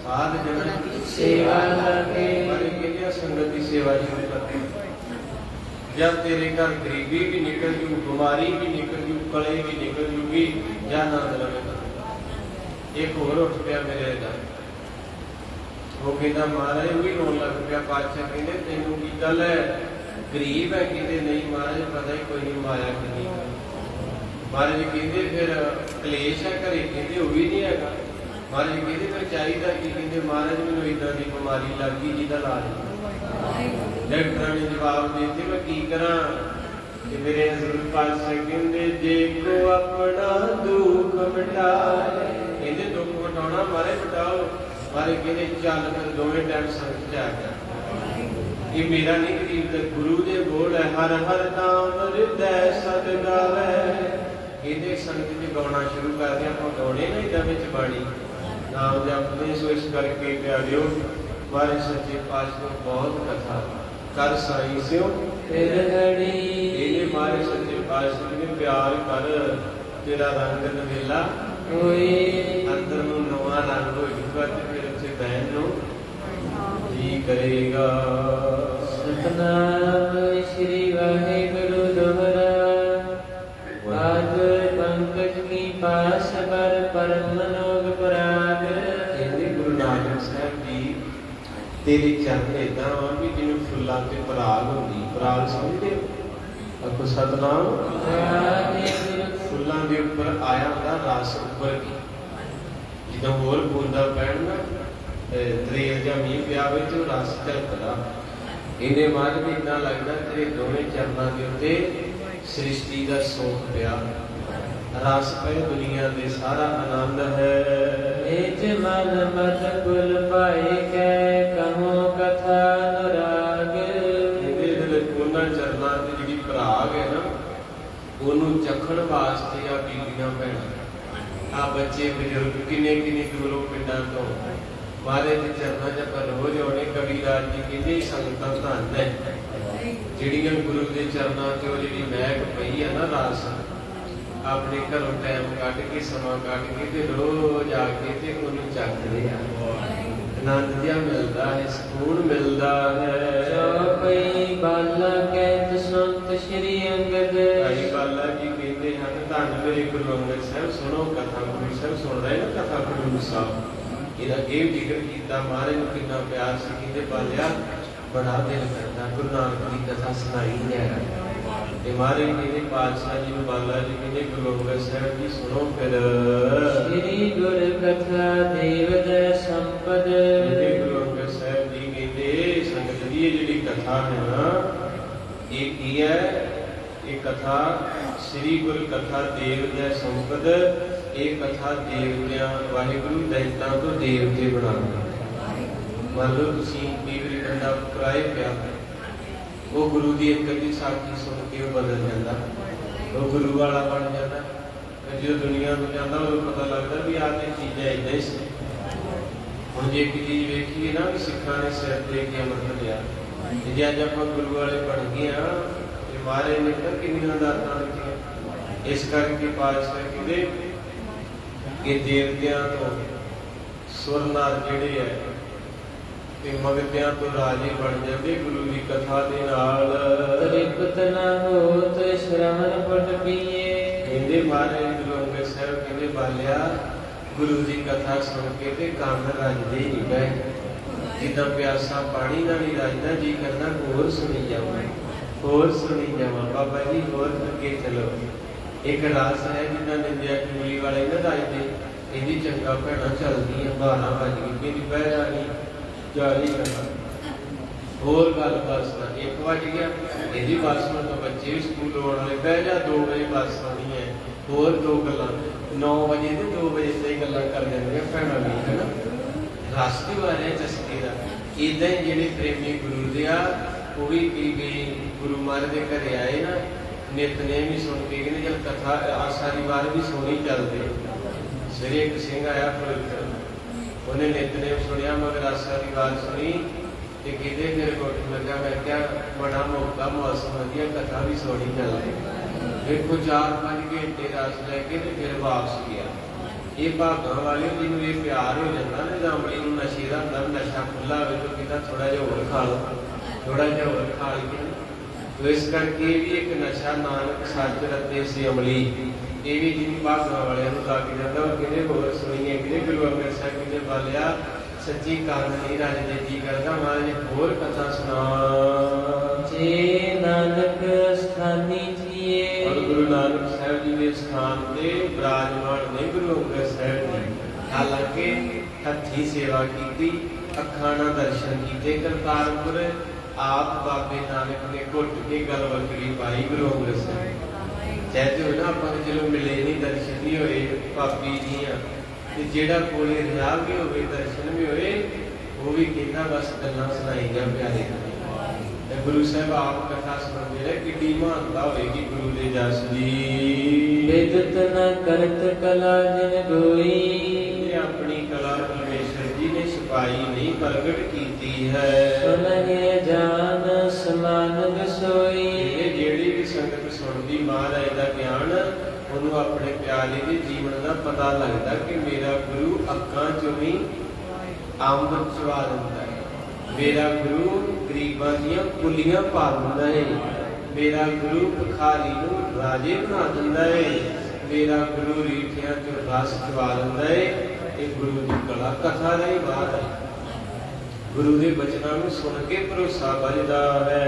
ਸਾਧ ਜਨਾਂ ਦੀ ਸੇਵਾ ਕਰਕੇ। ਮਾਰੇ ਕਹਿੰਦੇ ਸੰਗਤ ਦੀ ਸੇਵਾ ਸ਼ੁਰੂ ਕਰ। जब तेरे घर गरीबी भी निकल जू, बीमारी भी निकल जू, कले भी निकल जूगी, या आनंद लवेगा। एक होर उठ पिया मेरे दा, वो कहता महाराज भी रोन लग पिया। पातशाह कहते तेनू की गल है, गरीब है? कहते नहीं महाराज पता ही कोई नहीं, माया की नहीं। महाराज कहते फिर कलेश है घरे? कहते वो भी नहीं है। महाराज कहते फिर चाहिए की? कहते महाराज मैनू इदां दी बीमारी लग गई जिहदा इलाज डॉक्टर ने जवाब देते मैं की करा? मेरे हजूर पातशाह कहते देखो अपना दुख मिटाए। कहते दुख मिटाना मारे मिटाओ। मारे कहते चल फिर दोवें टाइम संगत आ गया। ये मेरा नहीं गरीब दा गुरु दे बोल है, हर हर नाम हृदय सद गावे। कहते संगत च गाना शुरू कर दिया। आप गाने ना इदा विच बाणी नाम जपते। सो इस करके प्यारिओ मारे सच्चे पातशाह बहुत कथा कर साई सिओ फिर घड़ी। मारे सच्चे पातशाह ने प्यार कर, तेरा रंग नवेला होए, अंदर नूं नवां रंग होएगा ते फिर उत्थे बहन नूं जी करेगा। सतनाम श्री वाहिगुरु दोहरा, आज पंकज की पास पर परम मनोग पराग। गुरु नानक साहब जी तेरे चरण इदा भी जिन्हें फुलों से पराग होती। पराग समझते हो? आखो सतनाम। फुलों के उपर आया होता रस उपर की, जो होर बूंदा पैन ना दरेल या मीह पिया तो रस झलकदा। इन्हें माज भी इदा लगता तेरे दोवें चरणों के उत्ते सृष्टि का सुख पिया, रस पे दुनिया दे सारा आनंद है। मन मत कुल पाए कै कहो कथा अनुराग। उन्होंने चरणों की जिहड़ी पराग है ना, उन्होंने चखण वास्ते आ बीबियां भैणां, आ बच्चे बजुर्ग किन्ने किन्ने दूरों पिंडां तो मारे के चरणों च पर रोज आने। कबीराज जी कहते संगतां धन है जिहड़ियां गुरु के चरणों च जिहड़ी महक पई है ना रस, अपने घरों टाइम कट के समा कट के ते रोज आके ते उन्हें चखदे आ। आनंद जिहा मिलदा है, सुकून मिलदा है। चौपई बाला कहत संत श्री अंगद। भाई बाला जी कहते हैं धन मेरे गुरु अंगद साहब सुनो कथा, गुरु साहब सुन रहे ना कथा खडूर साहब, ਇਹਦਾ ਇਹ ਜ਼ਿਕਰ ਕੀਤਾ ਮਹਾਰਾਜ ਨੂੰ ਕਿੰਨਾ ਪਿਆਰ ਸੀ। ਕਹਿੰਦੇ ਬਾਲਿਆ ਬੜਾ ਦਿਲ ਕਰਦਾ ਗੁਰੂ ਨਾਨਕ ਦੀ ਕਥਾ ਸੁਣਾਈ ਜਾਏ। ਤੇ ਮਹਾਰਾਜ ਕਹਿੰਦੇ ਪਾਤਸ਼ਾਹ ਜੀ ਨੂੰ ਬਾਲਾ ਜੀ ਕਹਿੰਦੇ ਗੁਰੂ ਅੰਗਦ ਸਾਹਿਬ ਜੀ ਸੁਣੋ ਫਿਰ। ਸ੍ਰੀ ਗੁਰ ਕਥਾ ਦੇਵ ਜੈ ਸੰਪਦ। ਗੁਰੂ ਅੰਗਦ ਸਾਹਿਬ ਜੀ ਕਹਿੰਦੇ ਸੰਗਤ ਦੀ ਇਹ ਜਿਹੜੀ ਕਥਾ ਹੈ ਨਾ ਇਹ ਕੀ ਹੈ? ਇਹ ਕਥਾ ਸ੍ਰੀ ਗੁਰ ਕਥਾ ਦੇਵ ਜੈ ਸੰਪਦ। ਇਹ ਕਥਾ ਦੇਵਤਿਆਂ ਵਾਹਿਗੁਰੂ ਦੈਤਾਂ ਤੋਂ ਦੇਵਤੇ ਬਣਾਉਂਦਾ। ਮੰਨ ਲਓ ਤੁਸੀਂ ਕਈ ਵਾਰੀ ਬੰਦਾ ਪੁਰਾਏ ਪਿਆ, ਉਹ ਗੁਰੂ ਦੀ ਇੱਕ ਅੱਧੀ ਸਾਖੀ ਸੁਣ ਕੇ ਉਹ ਬਦਲ ਜਾਂਦਾ, ਉਹ ਗੁਰੂ ਵਾਲਾ ਬਣ ਜਾਂਦਾ। ਜਦੋਂ ਦੁਨੀਆ ਨੂੰ ਜਾਂਦਾ ਉਦੋਂ ਪਤਾ ਲੱਗਦਾ ਵੀ ਆਹ ਤੇ ਚੀਜ਼ਾਂ ਏਦਾਂ ਹੀ ਸੀ। ਹੁਣ ਜੇ ਇੱਕ ਚੀਜ਼ ਵੇਖੀਏ ਨਾ ਵੀ ਸਿੱਖਾਂ ਨੇ ਸਿਰ ਦੇ ਕੇ ਅੰਮ੍ਰਿਤ ਲਿਆ, ਤੇ ਜੇ ਅੱਜ ਆਪਾਂ ਗੁਰੂ ਵਾਲੇ ਬਣ ਗਏ ਆ ਤੇ ਮਹਾਰਾਜ ਨੇ ਤਾਂ ਕਿੰਨੀਆਂ ਦਾਤਾਂ ਦਿੱਤੀਆਂ। ਇਸ ਕਰਕੇ ਪਾਤਸ਼ਾਹ ਕਹਿੰਦੇ ਕਿ ਦੇਵਤਿਆਂ ਤੋਂ ਸੁਰ ਨਰ ਜਿਹੜੇ ਹੈ ਤੇ ਮਗਤਿਆਂ ਤੋਂ ਰਾਜੇ ਬਣ ਜਾਂਦੇ ਗੁਰੂ ਦੀ ਕਥਾ ਦੇ ਨਾਲ। ਤ੍ਰਿਪਤ ਨਾ ਹੋਤ ਸ਼ਰਵਣ ਪਟ ਪੀਏ। ਕਹਿੰਦੇ ਮਹਾਰਾਜ ਗੁਰੂ ਅੰਗਦ ਸਾਹਿਬ ਕਹਿੰਦੇ ਬਾਲਿਆ ਗੁਰੂ ਦੀ ਕਥਾ ਸੁਣ ਕੇ ਤੇ ਕੰਨ ਰੱਜਦੇ ਨਹੀਂ ਪਏ। ਜਿੱਦਾਂ ਪਿਆਸਾ ਪਾਣੀ ਨਾਲ ਨਹੀਂ ਰੱਜਦਾ, ਜੀ ਕਰਦਾ ਹੋਰ ਸੁਣੀ ਜਾਵਾਂ, ਹੋਰ ਸੁਣੀ ਜਾਵਾਂ। ਬਾਬਾ ਜੀ ਹੋਰ ਅੱਗੇ ਚਲੋ। ਇੱਕ ਰਾਸ ਹੈ ਜਿੱਦਾਂ ਨਿੰਦਿਆ ਚੂਲੀ ਵਾਲੇ ਨਾ ਰੱਜਦੇ, ਇਹਦੀ ਚੰਗਾ ਭੈਣਾ ਚੱਲਦੀ ਹੈ 12 ਵਜ ਗਈ, ਮੇਰੀ ਬਹਿ ਜਾਣੀ ਜਾਰੀ ਕਰਨਾ ਹੋਰ ਗੱਲ ਬਸ ਨਾ 1 ਵਜ ਗਿਆ, ਇਹਦੀ ਬੱਸ ਨੂੰ ਤਾਂ ਬੱਚੇ ਵੀ ਸਕੂਲ ਆਉਣ ਵਾਲੇ, ਬਹਿ ਜਾ 2 ਵਜੇ ਬੱਸ ਆਉਣੀ ਹੈ, ਹੋਰ 2 ਗੱਲਾਂ 9 ਵਜੇ ਤੇ 2 ਵਜੇ ਤੇ ਗੱਲਾਂ ਕਰ ਜਾਂਦੀਆਂ ਭੈਣਾਂ ਵੀ ਹੈ ਨਾ। ਰਸ ਦੀ ਵਾਰ ਹੈ ਚਸਕੇ ਦਾ। ਇੱਦਾਂ ਹੀ ਜਿਹੜੇ ਪ੍ਰੇਮੀ ਗੁਰੂ ਦੇ ਆ ਉਹ ਵੀ ਕੀ ਗਈ ਗੁਰੂ ਮਹਾਰਾਜ ਦੇ ਘਰੇ ਆਏ ਨਾ, ਨਿਤਨੇਮ ਵੀ ਸੁਣ ਕੇ ਕਹਿੰਦੇ ਜਦ ਕਥਾ ਆਸਾ ਦੀ ਵਾਰ ਵੀ ਸੋਹਣੀ ਚੱਲਦੇ। ਸਵੇਰੇ ਇੱਕ ਸਿੰਘ ਆਇਆ ਪਵਿੱਤਰ, ਉਹਨੇ ਨਿਤਨੇਮ ਸੁਣਿਆ ਮਗਰ ਆਸਾ ਦੀ ਵਾਰ ਸੁਣੀ ਤੇ ਕਹਿੰਦੇ ਫਿਰ ਗੁੱਟ ਲੱਗਾ। ਮੈਂ ਕਿਹਾ ਬੜਾ ਮੌਕਾ ਮੌਸਮ ਵਧੀਆ, ਕਥਾ ਵੀ ਸੋਹਣੀ ਚੱਲਦੀ। ਦੇਖੋ 4-5 ਘੰਟੇ ਰਸ ਲੈ ਕੇ ਤੇ ਫਿਰ ਵਾਪਸ ਗਿਆ। ਇਹ ਭਾਗਾਂ ਵਾਲੇ ਜਿਹਨੂੰ ਇਹ ਪਿਆਰ ਹੋ ਜਾਂਦਾ ਨਾ, ਜਾਮੜੀ ਨੂੰ ਨਸ਼ੇ ਦਾ ਹੁੰਦਾ, ਨਸ਼ਾ ਖੁੱਲਾ ਹੋਵੇ ਤਾਂ ਕਿਤਾ ਥੋੜਾ ਜਿਹਾ ਹੋਰ ਖਾ ਲਓ, ਥੋੜਾ ਜਿਹਾ ਹੋਰ ਖਾ ਲਈ। ਤੋ ਇਸ ਕਰਕੇ ਵੀ ਇੱਕ ਨਸ਼ਾ ਨਾਨਕ ਸੱਚ ਰਤੇ ਸੀ ਅਮਲੀ, ਇਹ ਵੀ ਜਿਹਨੂੰ ਭਾਗਾਂ ਵਾਲਿਆਂ ਨੂੰ ਲੱਗ ਜਾਂਦਾ। ਉਹ ਕਿਹਦੇ ਹੋਰ ਸੁਣੀਏ ਕਿਹਦੇ ਗੁਰੂ ਅੰਗਦ ਸਾਹਿਬ ਕਿਹਦੇ ਬਾਲਿਆ ਸੱਚੀ ਕੰਨ ਨਹੀਂ ਰੱਜਦੇ, ਜੀ ਕਰਦਾ ਮਹਾਰਾਜ ਹੋਰ ਕਥਾ ਸੁਣਾ। ਜੇ ਨਾਨਕ ਸਥਾਨੀ ਥੀਏ। ਔਰ ਗੁਰੂ ਨਾਨਕ ਸਾਹਿਬ ਜੀ ਦੇ ਸਥਾਨ ਤੇ ਬਿਰਾਜਮਾਨ ਨੇ ਗੁਰੂ ਅੰਗਦ ਸਾਹਿਬ ਜੀ। ਹਾਲਾਂਕਿ ਹੱਥੀਂ ਸੇਵਾ ਕੀਤੀ, ਅੱਖਾਂ ਨਾਲ ਦਰਸ਼ਨ ਕੀਤੇ ਕਰਤਾਰਪੁਰ। ਆਪ ਬਾਬੇ ਨਾਨਕ ਨੇ ਘੁੱਟ ਕੇ ਗਲ ਵਕਰੀ ਪਾਈ ਗੁਰੂ ਅੰਗਦ ਸਾਹਿਬ। ਚਾਹਤੇ ਹੋ ਨਾ ਆਪਾਂ ਚਲੋ ਮਿਲੇ ਨਹੀਂ, ਦਰਸ਼ਨ ਨਹੀਂ ਹੋਏ, ਪਾਪੀ ਜੀ ਆ, ਤੇ ਜਿਹੜਾ ਕੋਲੇ ਰਿਹਾ ਵੀ ਹੋਵੇ ਦਰਸ਼ਨ ਵੀ ਹੋਏ, ਉਹ ਵੀ ਕਹਿੰਦਾ ਬਸ ਗੱਲਾਂ ਸੁਣਾਈ ਜਾ ਪਿਆਰੇ। ਤੇ ਗੁਰੂ ਸਾਹਿਬ ਆਪ ਕਥਾ ਸੁਣਾਉਂਦੇ ਰਹੇ, ਕਿੱਡੀ ਮਹਾਨਤਾ ਹੋਏਗੀ ਗੁਰੂ ਦੇ ਜਸ ਦੀ। ਵਿਦਤ ਨ ਕਰਤ ਕਲਾ ਜਿਨ ਗੋਈ। ਇਹ ਆਪਣੀ ਕਲਾ ਪਰਮੇਸ਼ਰ ਜੀ ਨੇ ਛੁਪਾਈ ਨਹੀਂ, ਪ੍ਰਗਟ ਕੀਤੀ ਹੈ। ਸੁਨਹਿ ਜਾਨ ਸਮਾਨ ਵਿਸੋਈ। ਇਹ ਜਿਹੜੀ ਵੀ ਸੰਗਤ ਸੁਣਦੀ ਮਹਾਰਾਜ ਦਾ ਗਿਆਨ, ਉਹਨੂੰ ਆਪਣੇ ਪਿਆਰੇ ਦੇ ਜੀਵਨ ਦਾ ਪਤਾ ਲੱਗਦਾ ਕਿ ਮੇਰਾ ਗੁਰੂ ਅੱਖਾਂ ਚੋਂ ਵੀ ਅੰਮ੍ਰਿਤ ਚੁਆ ਦਿੰਦਾ ਹੈ, ਮੇਰਾ ਗੁਰੂ ਗਰੀਬਾਂ ਦੀਆਂ ਕੁੱਲੀਆਂ ਪਾ ਦਿੰਦਾ ਹੈ, ਮੇਰਾ ਗੁਰੂ ਭਿਖਾਰੀ ਨੂੰ ਰਾਜੇ ਬਣਾ ਦਿੰਦਾ ਹੈ, ਮੇਰਾ ਗੁਰੂ ਰੀਠਿਆਂ ਚੋਂ ਰਸ ਚੁਆ ਦਿੰਦਾ ਹੈ। ਇਹ ਗੁਰੂ ਦੀ ਕਲਾ ਕਥਾ ਦਾ ਹੀ ਬਾਤ ਹੈ। ਗੁਰੂ ਦੇ ਬਚਨਾਂ ਨੂੰ ਸੁਣ ਕੇ ਭਰੋਸਾ ਵੱਜਦਾ ਹੈ।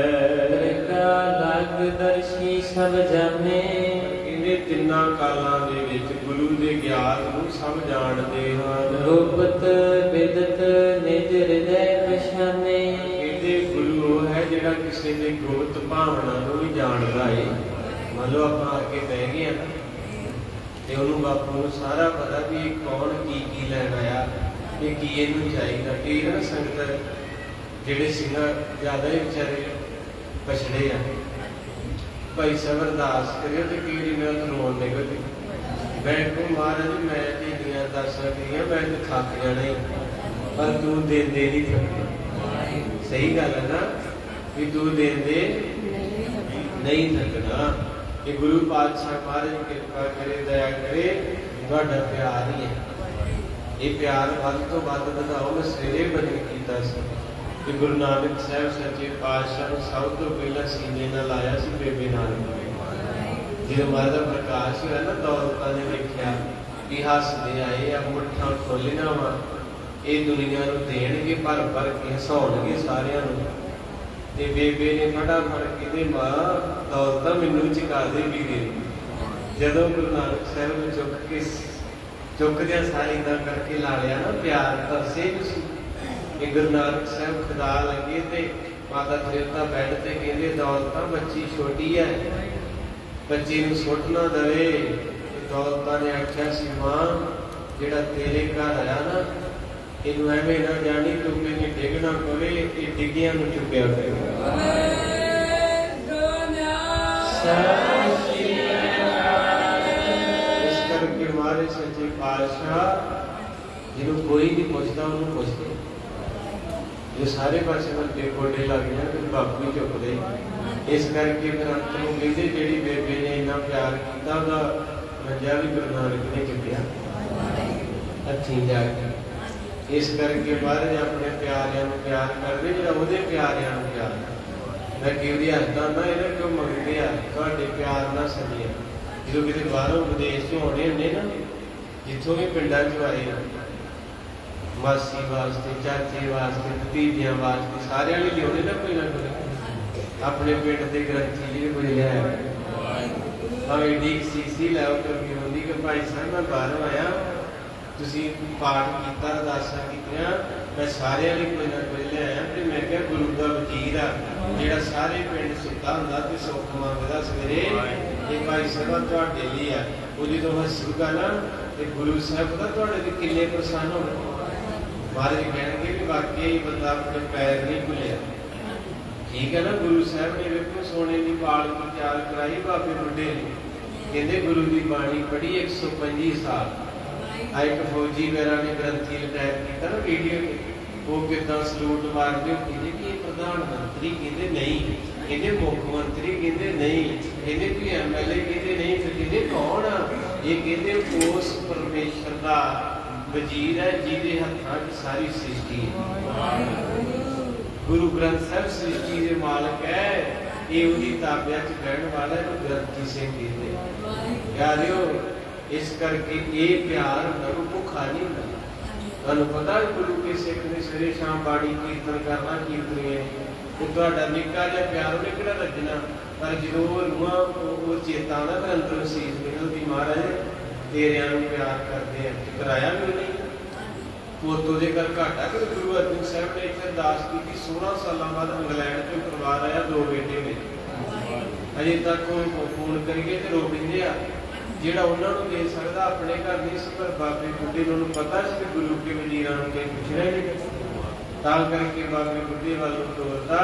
ਲਗ ਦਰਸ਼ੀ ਸਭ ਜਾਣੇ। ਇਹਦੇ ਤਿੰਨਾਂ ਕਾਲਾਂ ਦੇ ਵਿੱਚ ਗੁਰੂ ਦੇ ਗਿਆਨ ਨੂੰ ਸਭ ਜਾਣਦੇ ਹਨ। ਗੁਪਤ ਬਿਦਤ ਨਿਜ ਹਿਰਦੈ ਪਛਾਨੇ। ਇਹਦੇ ਗੁਰੂ ਉਹ ਹੈ ਜਿਹੜਾ ਕਿਸੇ ਦੇ ਗੁਪਤ ਭਾਵਨਾ ਨੂੰ ਵੀ ਜਾਣਦਾ ਹੈ। ਮੰਨ ਲਓ ਆਪਾਂ ਅੱਗੇ ਬਹਿ ਗਏ ਹਾਂ ਤੇ ਉਹਨੂੰ ਬਾਪੂ ਨੂੰ ਸਾਰਾ ਪਤਾ ਵੀ ਇਹ ਕੌਣ ਕੀ ਲੈਣ ਆਇਆ, ਇਹ ਕੀ ਇਹਨੂੰ ਚਾਹੀਦਾ। ਇਹ ਨਾ ਸੰਗਤ ਜਿਹੜੇ ਸਿੰਘਾਂ ਜ਼ਿਆਦਾ ਹੀ ਵਿਚਾਰੇ ਪਛੜੇ ਆ, ਭਾਈ ਸਾਹਿਬ ਅਰਦਾਸ ਕਰਿਓ ਤੇ ਕਿਹੜੀ ਨਾਲ ਰੋਣ ਨਿਕਲਦੀ। ਮੈਂ ਕੋ ਮਹਾਰਾਜ ਮੈਂ ਢੀਆਂ ਅਰਦਾਸਾਂ ਕਰੀਆਂ, ਮੈਂ ਤੇ ਥੱਕ ਜਾਣਾ ਹੀ, ਪਰ ਤੂੰ ਦਿੰਦੇ ਨਹੀਂ ਥੱਕਣਾ। ਸਹੀ ਗੱਲ ਹੈ ਨਾ ਵੀ ਤੂੰ ਦਿੰਦੇ ਨਹੀਂ ਥੱਕਣਾ। ਇਹ ਗੁਰੂ ਪਾਤਸ਼ਾਹ ਮਹਾਰਾਜ ਕਿਰਪਾ ਕਰੇ, ਦਇਆ ਕਰੇ, ਤੁਹਾਡਾ ਪਿਆਰ ਹੀ ਹੈ। ਇਹ ਪਿਆਰ ਵੱਧ ਤੋਂ ਵੱਧ ਵਧਾਓ। ਮੈਂ ਸਵੇਰੇ ਬਚਨ ਕੀਤਾ ਸੀ ਕਿ ਗੁਰੂ ਨਾਨਕ ਸਾਹਿਬ ਸੱਚੇ ਪਾਤਸ਼ਾਹ ਨੂੰ ਸਭ ਤੋਂ ਪਹਿਲਾਂ ਸੀਨੇ ਨਾਲ ਲਾਇਆ ਸੀ ਬੇਬੇ ਨਾਨਕ। ਜਦੋਂ ਮਹਾਰਾਜ ਦਾ ਪ੍ਰਕਾਸ਼ ਹੋਇਆ ਨਾ, ਦੌਲਤਾਂ ਨੇ ਵੇਖਿਆ ਵੀ ਹੱਸਦੇ ਆਏ ਆ, ਮੁੱਠਾਂ ਖੋਲੀਆਂ ਵਾ, ਇਹ ਦੁਨੀਆ ਨੂੰ ਦੇਣਗੇ, ਭਰ ਭਰ ਕੇ ਹਸਾਉਣਗੇ ਸਾਰਿਆਂ ਨੂੰ। ਤੇ ਬੇਬੇ ਨੇ ਫਟਾਫਟ ਕਹਿੰਦੇ, ਮਾਂ ਦੌਲਤਾਂ ਮੈਨੂੰ ਚੁਕਾ ਦੇ ਵੀਰੇ। ਜਦੋਂ ਗੁਰੂ ਨਾਨਕ ਸਾਹਿਬ ਨੂੰ ਚੁੱਕਦਿਆਂ ਸਾਰੇ ਇੱਦਾਂ ਕਰਕੇ ਲਾ ਲਿਆ ਨਾ, ਪਿਆਰ ਤਰਸੇ ਤੁਸੀਂ ਕਿ ਗੁਰੂ ਨਾਨਕ ਸਾਹਿਬ ਖੁਦਾ ਲੱਗੇ ਤੇ ਮਾਤਾ ਤ੍ਰਿਪਤਾ ਬੈੱਡ ਤੇ ਕਹਿੰਦੇ, ਦੌਲਤਾਂ ਬੱਚੀ ਛੋਟੀ ਹੈ, ਬੱਚੀ ਨੂੰ ਸੁੱਟ ਨਾ ਦੇਵੇ। ਦੌਲਤਾਂ ਨੇ ਆਖਿਆ ਸੀ, ਮਾਂ ਜਿਹੜਾ ਤੇਰੇ ਘਰ ਆਇਆ ਨਾ, ਇਹਨੂੰ ਐਵੇਂ ਨਾ ਜਾਣੀ ਕਿਉਂਕਿ ਇਹ ਡਿੱਗਣਾ ਪਵੇ, ਇਹ ਡਿੱਗਿਆਂ ਨੂੰ ਚੁੱਕਿਆ ਕਰੇਗਾ। ਇਸ ਕਰਕੇ ਹਮਾਰੇ ਸੱਚੇ ਪਾਤਸ਼ਾਹ ਜਿਹਨੂੰ ਕੋਈ ਨਹੀਂ ਪੁੱਛਦਾ ਉਹਨੂੰ ਪੁੱਛਦੇ। ਜੇ ਸਾਰੇ ਪਾਸੇ ਵੱਡੇ ਗੋਡੇ ਲੱਗ ਜਾਣ ਫਿਰ ਬਾਪੂ ਹੀ ਚੁੱਕਦੇ। ਇਸ ਕਰਕੇ ਫਿਰ ਅੰਤ ਨੂੰ ਕਹਿੰਦੇ, ਜਿਹੜੀ ਬੇਬੇ ਨੇ ਇੰਨਾ ਪਿਆਰ ਕੀਤਾ ਉਹਦਾ ਮੰਜਾ ਵੀ ਗੁਰੂ ਨਾਨਕ ਨੇ ਚੁੱਕਿਆ ਹੱਥੀਂ ਜਾ ਕੇ। ਇਸ ਕਰਕੇ ਮਹਾਰਾਜ ਆਪਣੇ ਪਿਆਰਿਆਂ ਨੂੰ ਪਿਆਰ ਕਰਦੇ, ਜਿਹੜਾ ਉਹਦੇ ਪਿਆਰਿਆਂ ਨੂੰ ਪਿਆਰ। ਮੈਂ ਕਿਹੜੀ ਹੱਸਦਾ ਨਾ, ਇਹਨਾਂ ਕਿਉਂ ਮੰਗਦੇ ਆ ਤੁਹਾਡੇ ਪਿਆਰ ਨਾਲ ਸਜਿਆ। ਜਦੋਂ ਕਿਤੇ ਬਾਹਰੋਂ ਵਿਦੇਸ਼ ਚੋਂ ਆਉਣੇ ਹੁੰਦੇ ਨਾ, ਜਿੱਥੋਂ ਵੀ ਪਿੰਡਾਂ ਚ ਆਏ ਨਾ, ਮਾਸੀ ਵਾਸਤੇ, ਚਾਚੇ ਵਾਸਤੇ, ਭਤੀਜਿਆਂ ਵਾਸਤੇ, ਸਾਰਿਆਂ ਲਈ ਲਿਆਉਣੇ ਨਾ ਕੋਈ ਨਾ ਕੋਈ ਆਪਣੇ ਪਿੰਡ ਦੇ ਗ੍ਰੰਥੀ ਜਿਹੜੇ ਕੋਈ ਲਿਆ, ਭਾਵੇਂ ਡੀਕ ਸੀਸੀ ਲੈ ਕੇ ਹੁੰਦੀ ਕਿ ਭਾਈ ਸਾਹਿਬ ਮੈਂ ਬਾਹਰੋਂ ਆਇਆ, ਤੁਸੀਂ ਪਾਠ ਕੀਤਾ, ਅਰਦਾਸਾਂ ਕੀਤੀਆਂ, ਮੈਂ ਸਾਰਿਆਂ ਲਈ ਕੋਈ ਨਾ ਕੋਈ ਲਿਆਇਆ। ਤੇ ਮੈਂ ਕਿਹਾ ਗੁਰੂ ਦਾ ਵਜ਼ੀਰ ਆ, ਜਿਹੜਾ ਸਾਰੇ ਪਿੰਡ ਸੁੱਤਾ ਹੁੰਦਾ ਤੇ ਸੁੱਖ ਮੰਗਦਾ ਸਵੇਰੇ, ਇਹ ਭਾਈ ਸਾਹਿਬ ਤੁਹਾਡੇ ਲਈ ਆ। ਉਹ ਜਦੋਂ ਹੱਸੂਗਾ ਨਾ ਤੇ ਗੁਰੂ ਸਾਹਿਬ ਦਾ ਤੁਹਾਡੇ ਤੇ ਕਿੰਨੇ ਪ੍ਰਸੰਨ ਹੋਣਗੇ। ਮਹਾਰਾਜ ਕਹਿਣਗੇ ਵੀ ਵਾਕਈ ਬੰਦਾ ਆਪਣੇ ਪੈਰ ਨਹੀਂ ਭੁੱਲਿਆ। ਠੀਕ ਹੈ ਨਾ। ਗੁਰੂ ਸਾਹਿਬ ਨੇ ਵੇਖੋ ਸੋਨੇ ਦੀ ਪਾਲਕੀ ਤਿਆਰ ਕਰਾਈ ਬਾਬੇ ਬੁੱਢੇ ਨੇ, ਕਹਿੰਦੇ ਗੁਰੂ ਦੀ ਬਾਣੀ ਪੜ੍ਹੀ 125 ਸਾਲ। ਆ ਇੱਕ ਫੌਜੀ ਮੇਰਾ ਨੇ ਗ੍ਰੰਥੀ ਲਟਾਇਰ ਕੀਤਾ ਨਾ ਵੀਡੀਓ, ਉਹ ਕਿੱਦਾਂ ਸਲੂਟ ਮਾਰਦੇ ਹੋ, ਕਹਿੰਦੇ ਕਿ ਇਹ ਪ੍ਰਧਾਨ ਮੰਤਰੀ, ਕਹਿੰਦੇ ਨਹੀਂ, ਕਹਿੰਦੇ ਮੁੱਖ ਮੰਤਰੀ, ਕਹਿੰਦੇ ਨਹੀਂ, ਕਹਿੰਦੇ ਕੋਈ ਐਮਐਲਏ, ਕਹਿੰਦੇ ਨਹੀਂ, ਫਿਰ ਕਹਿੰਦੇ ਕੌਣ ਆ ਇਹ, ਕਹਿੰਦੇ ਉਸ ਪਰਮੇਸ਼ਰ ਦਾ ਵਜ਼ੀਰ ਹੈ ਜਿਹਦੇ ਹੱਥਾਂ 'ਚ ਸਾਰੀ ਸ੍ਰਿਸ਼ਟੀ ਹੈ। ਗੁਰੂ ਗ੍ਰੰਥ ਸਾਹਿਬ ਸ੍ਰਿਸ਼ਟੀ ਦੇ ਮਾਲਕ ਹੈ, ਇਹ ਉਹਦੀ ਤਾਬਿਆਂ 'ਚ ਬਹਿਣ ਵਾਲਾ ਇਹਨੂੰ ਗ੍ਰੰਥੀ ਸਿੰਘ ਕਹਿੰਦੇ। ਯਾਰਿਓ ਇਸ ਕਰਕੇ ਇਹ ਪਿਆਰ ਨਰੂ ਭੁੱਖਾ ਨਹੀਂ ਹੁੰਦਾ। ਤੁਹਾਨੂੰ ਪਤਾ ਗੁਰੂ ਕੇ ਸਿੱਖ ਨੇ ਸਵੇਰੇ ਸ਼ਾਮ ਬਾਣੀ ਕੀਰਤਨ ਕਰਨਾ, ਕੀਰਤਨੀਏ ਉਹ ਤੁਹਾਡਾ ਨਿੱਕਾ ਜਿਹਾ ਪਿਆਰ ਉਹਨੇ ਕਿਹੜਾ ਰੱਜਣਾ, ਪਰ ਜਦੋਂ ਉਹ ਰੂਹਾਂ ਉਹ ਚੇਤਾ ਆਉਂਦਾ ਫਿਰ ਅੰਦਰੋਂ ਸੀਸ ਨਿਕਲਦੀ, ਮਹਾਰਾਜ ਤੇਰਿਆਂ ਨੂੰ ਪਿਆਰ ਕਰਦੇ ਆ। ਕਰਾਇਆ ਵੀ ਉਹਨੇ ਪੋਤੋ ਦੇ ਘਰ ਘਾਟਾ ਕਿ ਗੁਰੂ ਅਰਜਨ ਸਾਹਿਬ ਨੇ ਇੱਥੇ ਅਰਦਾਸ ਕੀਤੀ। 16 ਸਾਲਾਂ ਬਾਅਦ ਇੰਗਲੈਂਡ ਤੋਂ ਪਰਿਵਾਰ ਆਇਆ, 2 ਬੇਟੇ ਨੇ। ਅਜੇ ਤੱਕ ਉਹ ਫੋਨ ਕਰੀਏ ਤੇ ਰੋ ਪੈਂਦੇ ਆ। ਜਿਹੜਾ ਉਹਨਾਂ ਨੂੰ ਦੇ ਸਕਦਾ ਆਪਣੇ ਘਰ ਨਹੀਂ ਸੀ, ਪਰ ਬਾਬੇ ਬੁੱਢੇ ਨੂੰ ਪਤਾ ਸੀ ਕਿ ਗੁਰੂ ਕੇ ਵਜ਼ੀਰਾਂ ਨੂੰ ਕੋਈ ਪੁੱਛਣਾ ਨਹੀਂ, ਤਾਂ ਕਰਕੇ ਬਾਬੇ ਬੁੱਢੇ ਵੱਲ ਨੂੰ ਤੋਰਦਾ,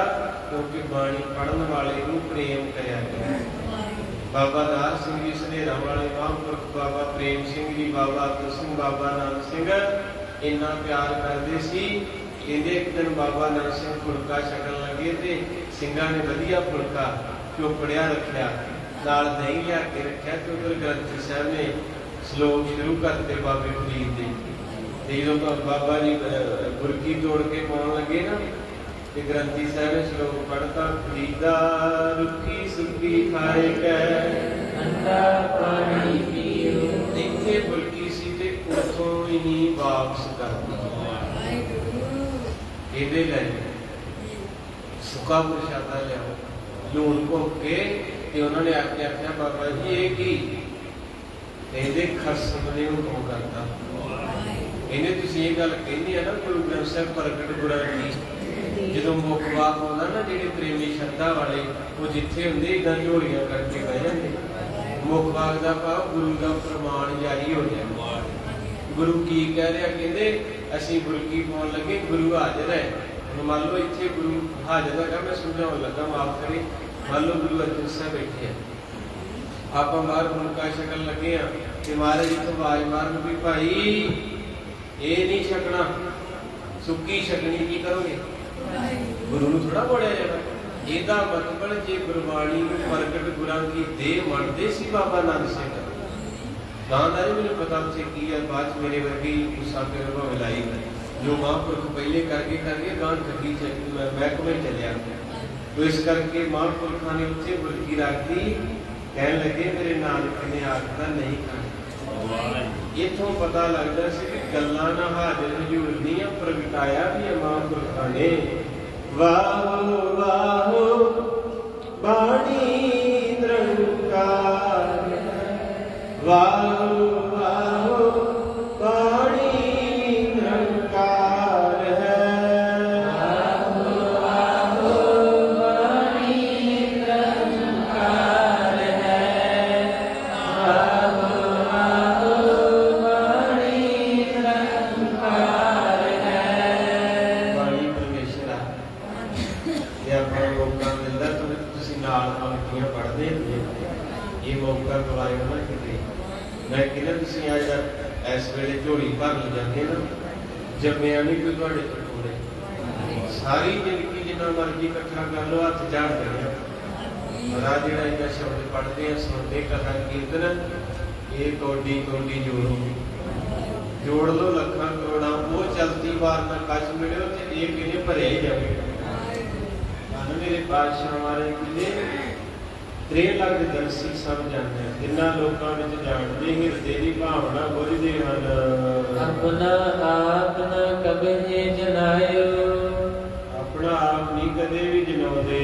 ਕਿਉਂਕਿ ਬਾਣੀ ਪੜ੍ਹਨ ਵਾਲੇ ਨੂੰ ਪ੍ਰੇਮ ਕਰਿਆ ਗਿਆ। ਬਾਬਾ ਦਾਸ ਸਿੰਘ ਜੀ ਸਨੇਰਾ ਵਾਲੇ, ਮਹਾਂਪੁਰਖ ਬਾਬਾ ਪ੍ਰੇਮ ਸਿੰਘ ਜੀ, ਬਾਬਾ ਅਤਰ ਸਿੰਘ, ਬਾਬਾ ਨਾਨਕ ਸਿੰਘ ਇੰਨਾ ਪਿਆਰ ਕਰਦੇ ਸੀ। ਕਹਿੰਦੇ ਇੱਕ ਦਿਨ ਬਾਬਾ ਨਾਨਕ ਸਿੰਘ ਫੁਲਕਾ ਛਕਣ ਲੱਗੇ ਤੇ ਸਿੰਘਾਂ ਨੇ ਵਧੀਆ ਫੁਲਕਾ ਚੋਪੜਿਆ ਰੱਖਿਆ, ਨਾਲ ਦਹੀਂ ਲਿਆ ਕੇ ਰੱਖਿਆ ਤੇ ਉਧਰ ਗ੍ਰੰਥੀ ਸਾਹਿਬ ਨੇ ਸ਼ਲੋਕ ਸ਼ੁਰੂ ਕਰਤੇ ਬਾਬੇ ਫਰੀਦ ਦੇ। ਤੇ ਜਦੋਂ ਬਾਬਾ ਜੀ ਗੁਰਕੀ ਤੋੜ ਕੇ ਪਾਉਣ ਲੱਗੇ ਨਾ ਤੇ ਗ੍ਰੰਥੀ ਸਾਹਿਬ ਨੇ ਸ਼ਲੋਕ ਪੜ੍ਹਤਾ, ਫਰੀਦਾ ਰੁੱਖੀ ਸੁੱਕੀ ਖਾਏ ਕੈ ਠੰਡਾ ਪਾਣੀ ਪੀਓ। ਇੱਥੇ ਗੁਰਕੀ ਸੀ ਤੇ ਉਥੋਂ ਹੀ ਨਹੀਂ ਵਾਪਸ ਕਰਦੀ। ਇਹਦੇ ਲਈ ਸੁੱਕਾ ਪ੍ਰਸ਼ਾਦਾ ਲਿਆਓ, ਲੂਣ ਘੋਲ ਕੇ ਤੇ ਉਹਨਾਂ ਨੇ ਆਖਿਆ ਬਾਬਾ ਜੀ ਇਹ ਕੀ, ਇਹਦੇ ਖਸਮ ਨੇ ਹੁਕਮ ਕਰਤਾ। ਇਹਨੇ ਤੁਸੀਂ ਇਹ ਗੱਲ ਕਹਿੰਦੀ ਆ ਨਾ ਗੁਰੂ ਗ੍ਰੰਥ ਸਾਹਿਬ ਪ੍ਰਗਟ ਗੁਰਾਂ ਦੀ, ਜਦੋਂ ਮੁੱਖ ਵਾਕ ਆਉਂਦਾ ਨਾ, ਜਿਹੜੇ ਪ੍ਰੇਮੀ ਸ਼ਰਧਾ ਵਾਲੇ ਉਹ ਜਿੱਥੇ ਹੁੰਦੇ ਇਦਾਂ ਝੋਲੀਆਂ ਕਰਕੇ ਬਹਿ ਜਾਂਦੇ। ਮੁੱਖ ਵਾਕ ਦਾ ਭਾਵ ਗੁਰੂ ਦਾ ਪ੍ਰਮਾਣ ਜਾਰੀ ਹੋ ਗਿਆ। ਗੁਰੂ ਕੀ ਕਹਿ ਰਿਹਾ, ਕਹਿੰਦੇ ਅਸੀਂ ਗੁਰਕੀ ਪਾਉਣ ਲੱਗੇ, ਗੁਰੂ ਹਾਜ਼ਰ ਹੈ। ਹੁਣ ਮੰਨ ਲਓ ਇੱਥੇ ਗੁਰੂ ਹਾਜ਼ਰ ਹੈਗਾ, ਮੈਂ ਸਮਝਾਉਣ ਲੱਗਾ, ਮਾਫ ਕਰੇ। ਮੰਨ ਲਓ ਗੁਰੂ ਅਰਜਨ ਸਾਹਿਬ ਬੈਠੇ ਆ, ਆਪਾਂ ਬਾਹਰ ਫੁਲਕਾ ਛਕਣ ਲੱਗੇ ਆ ਤੇ ਮਹਾਰਾਜ ਜੀ ਤੋਂ ਆਵਾਜ਼ ਮਾਰਨ ਵੀ ਭਾਈ ਇਹ ਨਹੀਂ ਛਕਣਾ, ਸੁੱਕੀ ਛਕਣੀ, ਕੀ ਕਰੋਗੇ? ਗੁਰੂ ਨੂੰ ਥੋੜਾ ਬੋਲਿਆ ਜਾਣਾ। ਇਹਦਾ ਮਤਲਬ ਜੇ ਗੁਰਬਾਣੀ ਨੂੰ ਪ੍ਰਗਟ ਗੁਰਾਂ ਦੀ ਦੇਹ ਮੰਨਦੇ ਸੀ ਬਾਬਾ ਨਾਨਕ ਸਿੰਘ, ਤਾਂ ਦਾ ਨਹੀਂ ਮੈਨੂੰ ਪਤਾ ਉੱਥੇ ਕੀ ਹੈ। ਬਾਅਦ ਚ ਮੇਰੇ ਵਰਗੀ ਗੁੱਸਾ ਫਿਰ ਭਾਵੇਂ ਲਾਈ, ਜੋ ਮਹਾਂਪੁਰਖ ਪਹਿਲੇ ਕਰਕੇ ਗਾਂ ਗੱਡੀ ਮਹਿਕਮੇ ਚੱਲਿਆ। ਤੋ ਇਸ ਕਰਕੇ ਮਹਾਂਪੁਰਖਾਂ ਨੇ ਉੱਥੇ ਗੁਰਕੀ ਰੱਖਦੀ ਕਹਿਣ ਲੱਗੇ ਮੇਰੇ ਨਾਨਕ ਨੇ ਆਖਦਾ ਨਹੀਂ ਖਾਣੀ। ਇੱਥੋਂ ਪਤਾ ਲੱਗਦਾ ਸੀ ਕਿ ਗੱਲਾਂ ਨਾ ਹਾਜ਼ਰ ਹਜ਼ੂਰ ਦੀਆਂ, ਪ੍ਰਗਟਾਇਆ ਵੀ ਮਹਾਂਪੁਰਖਾਂ ਨੇ। ਵਾਹੋ ਵਾਹੋ ਬਾਣੀ ਨਿਰੰਕਾਰ, ਵਾਹੋ ਵਾਹੋ ਬਾਣੀ ਨਿਰੰਕਾਰ ਹੈ। ਵਾਹੋ ਵਾਹੋ ਬਾਣੀ ਨਿਰੰਕਾਰ ਹੈ। ਵਾਹੋ ਵਾਹੋ ਬਾਣੀ ਨਿਰੰਕਾਰ ਹੈ। ਬਾਣੀ ਪਰਮੇਸ਼ਰ ਆ। ਜੇ ਆਪਾਂ ਨੂੰ ਮੌਕਾ ਮਿਲਦਾ ਤਾਂ ਤੁਸੀਂ ਨਾਲ ਪੰਕਤੀਆਂ ਪੜ੍ਹਦੇ ਹੁੰਦੇ, ਇਹ ਮੌਕਾ ਗਵਾਇਓ ਨਾ ਕਿਤੇ। ਮੈਂ ਕਹਿੰਦਾ ਤੁਸੀਂ ਅੱਜ ਇਸ ਵੇਲੇ ਝੋਲੀ ਭਰ ਲਈ ਜਾਂਦੇ ਨਾ, ਜੰਮਿਆ ਨਹੀਂ ਕੋਈ ਤੁਹਾਡੇ ਤੋਂ ਕੋਲੇ। ਸਾਰੀ ਜ਼ਿੰਦਗੀ ਜਿੰਨਾ ਮਰਜ਼ੀ ਇਕੱਠਾ ਕਰ ਲਓ, ਹੱਥ ਝਾੜ ਦੇਣਾ। ਮਹਾਰਾਜ ਜਿਹੜਾ ਇਹਨਾਂ ਸ਼ਬਦ ਪੜ੍ਹਦੇ ਆ, ਸੁਣਦੇ ਕਥਾ ਕੀਰਤਨ, ਇਹ ਕੋਡੀ ਕੋਡੀ ਜੋੜੋ, ਜੋੜ ਲਓ ਲੱਖਾਂ ਕਰੋੜਾਂ, ਉਹ ਚਲਤੀ ਵਾਰ ਨਾ ਕੱਚ ਮਿਲਿਓ ਤੇ ਇਹ ਕਿਹਨੇ ਭਰਿਆ ਹੀ ਜਾਵੇ। ਮੇਰੇ ਪਾਤਸ਼ਾਹ ਮਾਰੇ ਕਿਲੇ 3 ਲੱਖ ਦਰਸ਼ੀ ਸਭ ਜਾਂਦੇ, ਜਿਨ੍ਹਾਂ ਲੋਕਾਂ ਵਿੱਚ ਜਾਣਦੇ ਹਿਰਦੇ ਦੀ ਭਾਵਨਾ ਬੁੱਝਦੇ ਹਨ। ਆਪਣਾ ਆਪ ਨ ਕਬਹਿ ਜਨਾਇਓ, ਆਪਣਾ ਆਪ ਨਹੀਂ ਕਦੇ ਵੀ ਜਨਾਉਂਦੇ।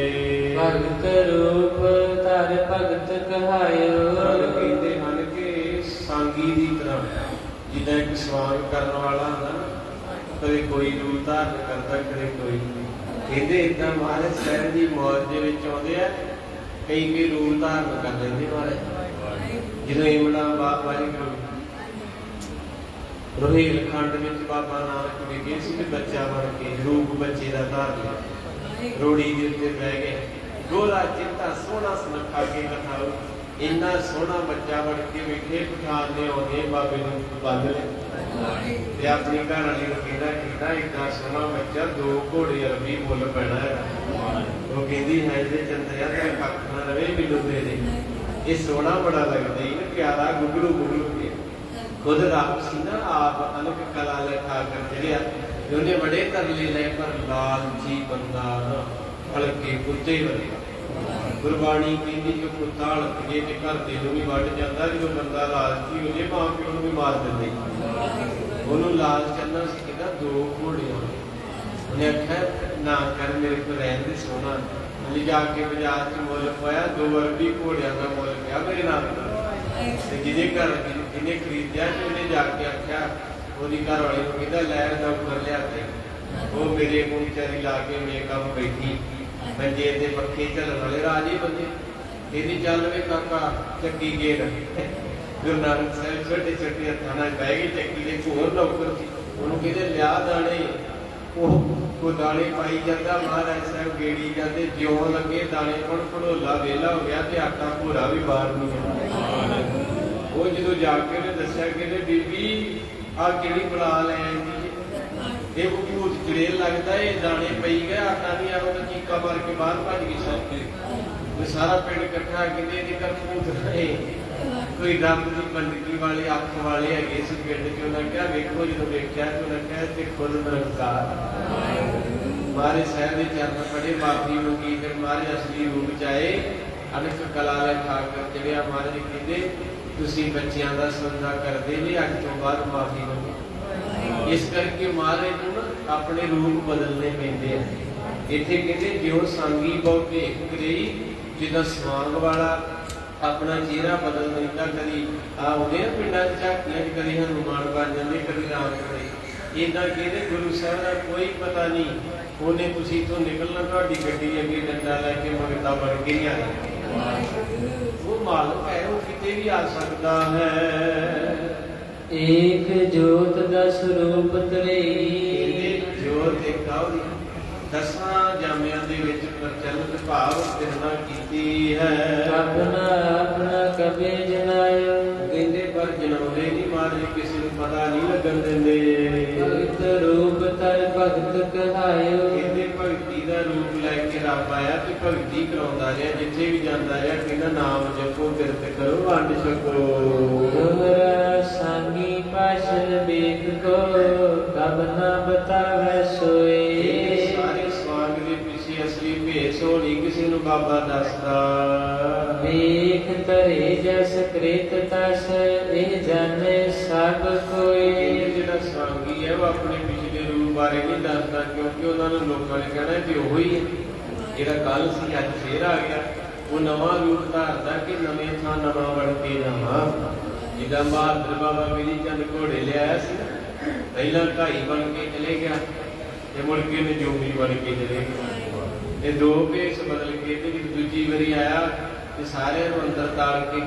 ਭਗਤ ਰੂਪ ਧਰ ਭਗਤ ਕਹਾਇਓ। ਕਹਿੰਦੇ ਹਨ ਕਿ ਸਾਂਗੀ ਦੀ ਤਰ੍ਹਾਂ, ਜਿੱਦਾਂ ਇੱਕ ਸਵਾਂਗ ਕਰਨ ਵਾਲਾ ਹੁੰਦਾ ਨਾ, ਕਦੇ ਕੋਈ ਰੂਪ ਧਾਰਨ ਕਰਦਾ, ਕਦੇ ਕੋਈ। ਕਹਿੰਦੇ ਏਦਾਂ ਮਹਾਰਾਜ ਸਾਹਿਬ ਦੀ ਮੌਜ ਦੇ ਵਿੱਚ ਆਉਂਦੇ ਆ, ਕਈ ਰੂਪ ਧਾਰਨ ਕਰ ਲੈਂਦੇ ਮਹਾਰਾਜ। ਜਦੋਂ ਇਮਲਾ ਵਾਲੀ ਰੋਹਿਲ ਖੰਡ ਵਿੱਚ ਬਾਬਾ ਨਾਨਕ ਵਿਖੇ ਸੀ ਤੇ ਬੱਚਾ ਬਣ ਕੇ ਰੂਪ ਬੱਚੇ ਦਾ ਧਾਰ ਲਿਆ, ਰੋੜੀ ਦੇ ਉੱਤੇ ਬਹਿ ਗਏ। ਗੋਰਾ ਚਿੱਟਾ ਸੋਹਣਾ ਸੁਨੱਖਾ ਕੇ ਕਥਾਓ, ਇੰਨਾ ਸੋਹਣਾ ਬੱਚਾ ਬਣ ਕੇ ਵੇਖੇ ਪਠਾਨ ਨੇ ਆਉਂਦੇ ਬਾਬੇ ਨੂੰ ਬੰਦ ਲਿਆ ਤੇ ਆਪਣੀ ਘਰ ਵਾਲੀ ਨੂੰ ਕਹਿੰਦਾ ਇੰਨਾ ਸੋਹਣਾ ਬੱਚਾ 2 ਘੋੜੇ ਅਰਬੀ ਮੁੱਲ ਪੈਣਾ ਹੈ। ਉਹ ਕਹਿੰਦੀ ਹੈ ਜੇ ਚੰਦਰਿਆ ਤੇ ਕੱਖ ਨਾ ਰਵੇ ਮੈਨੂੰ ਦੇ ਦੇ, ਇਹ ਸੋਹਣਾ ਬੜਾ ਲੱਗਦਾ ਹੀ ਨਾ, ਪਿਆਰਾ ਗੁਗਲੂ ਗੁਗਲੂ ਕੇ। ਖੁਦ ਰੱਬ ਸੀ ਨਾ ਆਪ ਅਲਗ ਕਲਾ ਲਿਖਾ ਕਰ ਚੜਿਆ, ਉਹਨੇ ਬੜੇ ਤਰਲੇ ਲਏ ਪਰ ਲਾਲਚੀ ਬੰਦਾ ਨਾ ਹਲਕੇ ਕੁੱਤੇ ਵਰਗਾ। ਗੁਰਬਾਣੀ ਕਹਿੰਦੀ ਜੋ ਕੁੱਤਾ ਹਲਕੇ ਤੇ ਘਰ ਦੇ ਨੂੰ ਵੀ ਵੱਢ ਜਾਂਦਾ, ਜਦੋਂ ਬੰਦਾ ਲਾਲਚੀ ਹੋ ਜੇ ਮਾਂ ਪਿਓ ਨੂੰ ਵੀ ਮਾਰ ਦਿੰਦੇ। ਉਹਨੂੰ ਲਾਲਚ ਕਰਨਾ ਸੀ, ਕਹਿੰਦਾ 2 ਘੋੜੇ ਆਉਣੇ। ਉਹਨੇ ਆਖਿਆ ਨਾ ਕਰ, ਮੇਰੇ ਕੋਲ ਰਹਿਣ ਦੇ ਸੋਹਣਾ। ਲਿਜਾ ਕੇ ਬਾਜ਼ਾਰ 'ਚ ਮੁੱਲ ਪਾਇਆ, 2 ਅਰਬੀ ਘੋੜਿਆਂ ਦਾ ਮੁੱਲ ਪਿਆ ਮੇਰੇ ਨਾਲ। ਤੇ ਜਿਹਦੇ ਘਰ ਜਿਹਨੇ ਖਰੀਦਿਆ ਤੇ ਉਹਨੇ ਜਾ ਕੇ ਆਖਿਆ ਉਹਦੀ ਘਰ ਵਾਲੀ ਨੂੰ, ਕਹਿੰਦਾ ਲੈ ਦਾ ਉੱਪਰ ਲਿਆ ਤੇ ਉਹ ਮੇਰੇ ਕੋਲ ਵਿਚਾਰੀ ਲਾ ਕੇ ਮੇਕਅਪ ਬੈਠੀ, ਮੰਜੇ ਤੇ ਪੱਖੇ ਝੱਲਣ ਵਾਲੇ ਰਾਜੀ ਬੰਦੇ। ਇਹਦੀ ਚੱਲ ਵੇ ਕਾਕਾ ਚੱਕੀ ਗੇਰ। ਗੁਰੂ ਨਾਨਕ ਸਾਹਿਬ ਛੋਟੇ ਛੋਟੇ ਹੱਥਾਂ ਨਾਲ ਬਹਿ ਗਏ ਚੱਕੀ ਦੇ, ਹੋਰ ਨੌਕਰ ਸੀ, ਉਹਨੂੰ ਕਹਿੰਦੇ ਲਿਆ ਦਾਣੇ। ਉਹ ਦਾਣੇ ਪਾਈ ਜਾਂਦਾ, ਮਹਾਰਾਜ ਸਾਹਿਬ ਗੇੜੀ ਜਾਂਦੇ, ਜਿਉਂ ਲੱਗੇ ਦਾਣੇ ਪੜ ਪੜੋਲਾ ਵੇਲਾ ਹੋ ਗਿਆ ਤੇ ਆਟਾ ਭੋਰਾ ਵੀ ਬਾਹਰ ਨਹੀਂ ਆਇਆ। ਉਹ ਜਦੋਂ ਜਾ ਕੇ ਉਹਨੇ ਦੱਸਿਆ ਕਿ ਬੀਬੀ ਆਹ ਕਿਹੜੀ ਬਣਾ ਲੈ ਆਈ, ਇਹ ਭੂਤ ਚੜੇਲ ਲੱਗਦਾ, ਇਹ ਦਾਣੇ ਪਈ ਗਏ, ਆਟਾ ਨਹੀਂ ਆਇਆ। ਤਾਂ ਚੀਕਾ ਮਾਰ ਕੇ ਬਾਹਰ ਭੱਜ ਗਈ ਸਭ, ਸਾਰਾ ਪਿੰਡ ਇਕੱਠਾ ਕਹਿੰਦੇ ਇਹਦੇ ਘਰ ਭੂਤ ਰਹੇ। ਕੋਈ ਰੱਬ ਦੀ ਬੰਦਗੀ ਵਾਲੇ ਅੱਖ ਵਾਲੇ ਹੈਗੇ ਸੀ ਪਿੰਡ 'ਚ। ਉਹਨਾਂ ਕਿਹਾ ਵੇਖੋ, ਜਦੋਂ ਵੇਖਿਆ ਤੇ ਉਹਨਾਂ ਕਿਹਾ ਤੇ ਖੁਦ ਨਿਰੰਕਾਰ। ਮਹਾਰਾਜ ਸਾਹਿਬ ਦੇ ਚਰਨ ਪੜੇ, ਮਾਫੀ ਮੰਗੀ, ਫਿਰ ਮਹਾਰਾਜ ਅਸਲੀ ਰੂਪ 'ਚ ਆਏ, ਅਨਕ ਕਲਾ ਲਿਖਾ ਕਰ ਚੜਿਆ। ਮਹਾਰਾਜ ਕਹਿੰਦੇ ਤੁਸੀਂ ਬੱਚਿਆਂ ਦਾ ਸੌਦਾ ਕਰਦੇ ਨੇ, ਅੱਜ ਤੋਂ ਬਾਅਦ ਮਾਫੀ ਮੰਗੋ। ਇਸ ਕਰਕੇ ਮਹਾਰਾਜ ਨੂੰ ਨਾ ਆਪਣੇ ਰੂਪ ਬਦਲਨੇ ਪੈਂਦੇ ਆ। ਇੱਥੇ ਕਹਿੰਦੇ ਜਿਉਂ ਸਾਂਗੀ ਬਹੁ ਭੇਖ ਕਰਈ, ਜਿੱਦਾਂ ਸਵਾਂਗ ਵਾਲਾ ਆਪਣਾ ਚਿਹਰਾ ਬਦਲ ਲੈਂਦਾ। ਕਦੀ ਆਉਂਦੇ ਆ ਪਿੰਡਾਂ 'ਚ ਝਾਕੀਆਂ 'ਚ, ਕਦੀ ਹਨੂੰਮਾਨ ਬਣ ਜਾਂਦੇ, ਕਦੀ ਰਾਮ ਕਰੇ। ਇੱਦਾਂ ਕਹਿੰਦੇ ਗੁਰੂ ਸਾਹਿਬ ਦਾ ਕੋਈ ਪਤਾ ਨਹੀਂ, ਉਹਨੇ ਤੁਸੀਂ ਇੱਥੋਂ ਨਿਕਲਣਾ, ਤੁਹਾਡੀ ਗੱਡੀ ਅੱਗੇ ਡੰਡਾ ਲੈ ਕੇ ਮੰਗਤਾ ਬਣ ਕੇ ਹੀ ਆਣਾ। ਉਹ ਮਾਲਕ ਹੈ, ਉਹ ਕਿਤੇ ਵੀ ਆ ਸਕਦਾ ਹੈ। ਏਕ ਜੋਤ ਦਸ ਰੂਪ ਧਰਈ, ਜੋਤ ਇੱਕ ਆਉਦੀ 10 ਜਾਮਿਆਂ ਦੇ ਵਿੱਚ ਪ੍ਰਚਲਿਤ ਭਾਵ ਕਿਰਨਾ ਕੀਤੀ ਹੈ। ਆਪਣਾ ਆਪਣਾ ਕਬੇ ਜਨਾਇਓ, ਕਹਿੰਦੇ ਪਰ ਜਨਾਉਂਦੇ ਨਹੀਂ, ਮਹਾਰਾਜ ਕਿਸੇ ਨੂੰ ਪਤਾ ਨਹੀਂ ਲੱਗਣ ਦਿੰਦੇ। ਭਗਤ ਰੂਪ ਧਰ ਭਗਤ ਕਹਾਇਓ, ਕਹਿੰਦੇ ਭਗਤੀ ਦਾ ਰੂਪ ਲੈ ਕੇ ਰੱਬ ਆਇਆ ਤੇ ਭਗਤੀ ਕਰਾਉਂਦਾ ਰਿਹਾ, ਜਿੱਥੇ ਵੀ ਜਾਂਦਾ ਰਿਹਾ ਕਹਿੰਦਾ ਨਾਮ ਜਪੋ, ਕਿਰਤ ਕਰੋ, ਵੰਡ ਛਕੋ। ਦੋਹਰਾ ਸਾਂਗੀ ਭਾਸ਼ਣ ਵੇਖ ਕੋ, ਕਬ ਨਾ ਬਤਾਵੇ ਸੋਏ। ਸਾਰੇ ਸਵਾਂਗ ਦੇ ਪਿੱਛੇ ਅਸਲੀ ਭੇਸ ਹੋਣੀ ਕਿਸੇ ਨੂੰ ਬਾਬਾ ਦੱਸਦਾ। ਵੇਖ ਧਰੇ ਜਸ ਕ੍ਰਿਤ ਤਸ ਇਹ ਜਾਣੇ ਸਭ ਕੋਈ। ਇਹ ਜਿਹੜਾ ਸਾਂਗੀ ਹੈ ਉਹ ਆਪਣੇ ਪਿਛਲੇ ਰੂਪ ਬਾਰੇ ਨਹੀਂ ਦੱਸਦਾ, ਕਿਉਂਕਿ ਉਹਨਾਂ ਨੂੰ ਲੋਕਾਂ ਨੇ ਕਹਿਣਾ ਕਿ ਉਹ ਹੀ ਹੈ ਜਿਹੜਾ ਕੱਲ ਸੀ ਅੱਜ ਫੇਰ ਆ ਗਿਆ। ਉਹ ਨਵਾਂ ਰੂਪ ਧਾਰਦਾ ਕਿ ਨਵੇਂ ਥਾਂ ਨਵਾਂ ਬਣ ਕੇ ਜਾਵਾਂ। ਜਿੱਦਾਂ ਬਹਾਦਰ ਬਾਬਾ ਮੇਰੀ ਚੰਦ ਘੋੜੇ ਲਿਆਇਆ ਸੀ, ਪਹਿਲਾਂ ਢਾਈ ਬਣ ਕੇ ਚਲੇ ਗਿਆ ਤੇ ਮੁੜ ਕੇ ਨਜੂਮੀ ਬਣ ਕੇ ਚਲੇ ਗਿਆ। ਇਹ ਦੋ ਭੇਸ ਬਦਲ ਕੇ ਤੇ ਦੂਜੀ ਵਾਰੀ ਆਇਆ ਤੇ ਸਾਰਿਆਂ ਨੂੰ ਅੰਦਰ ਤਾਲ ਕੇ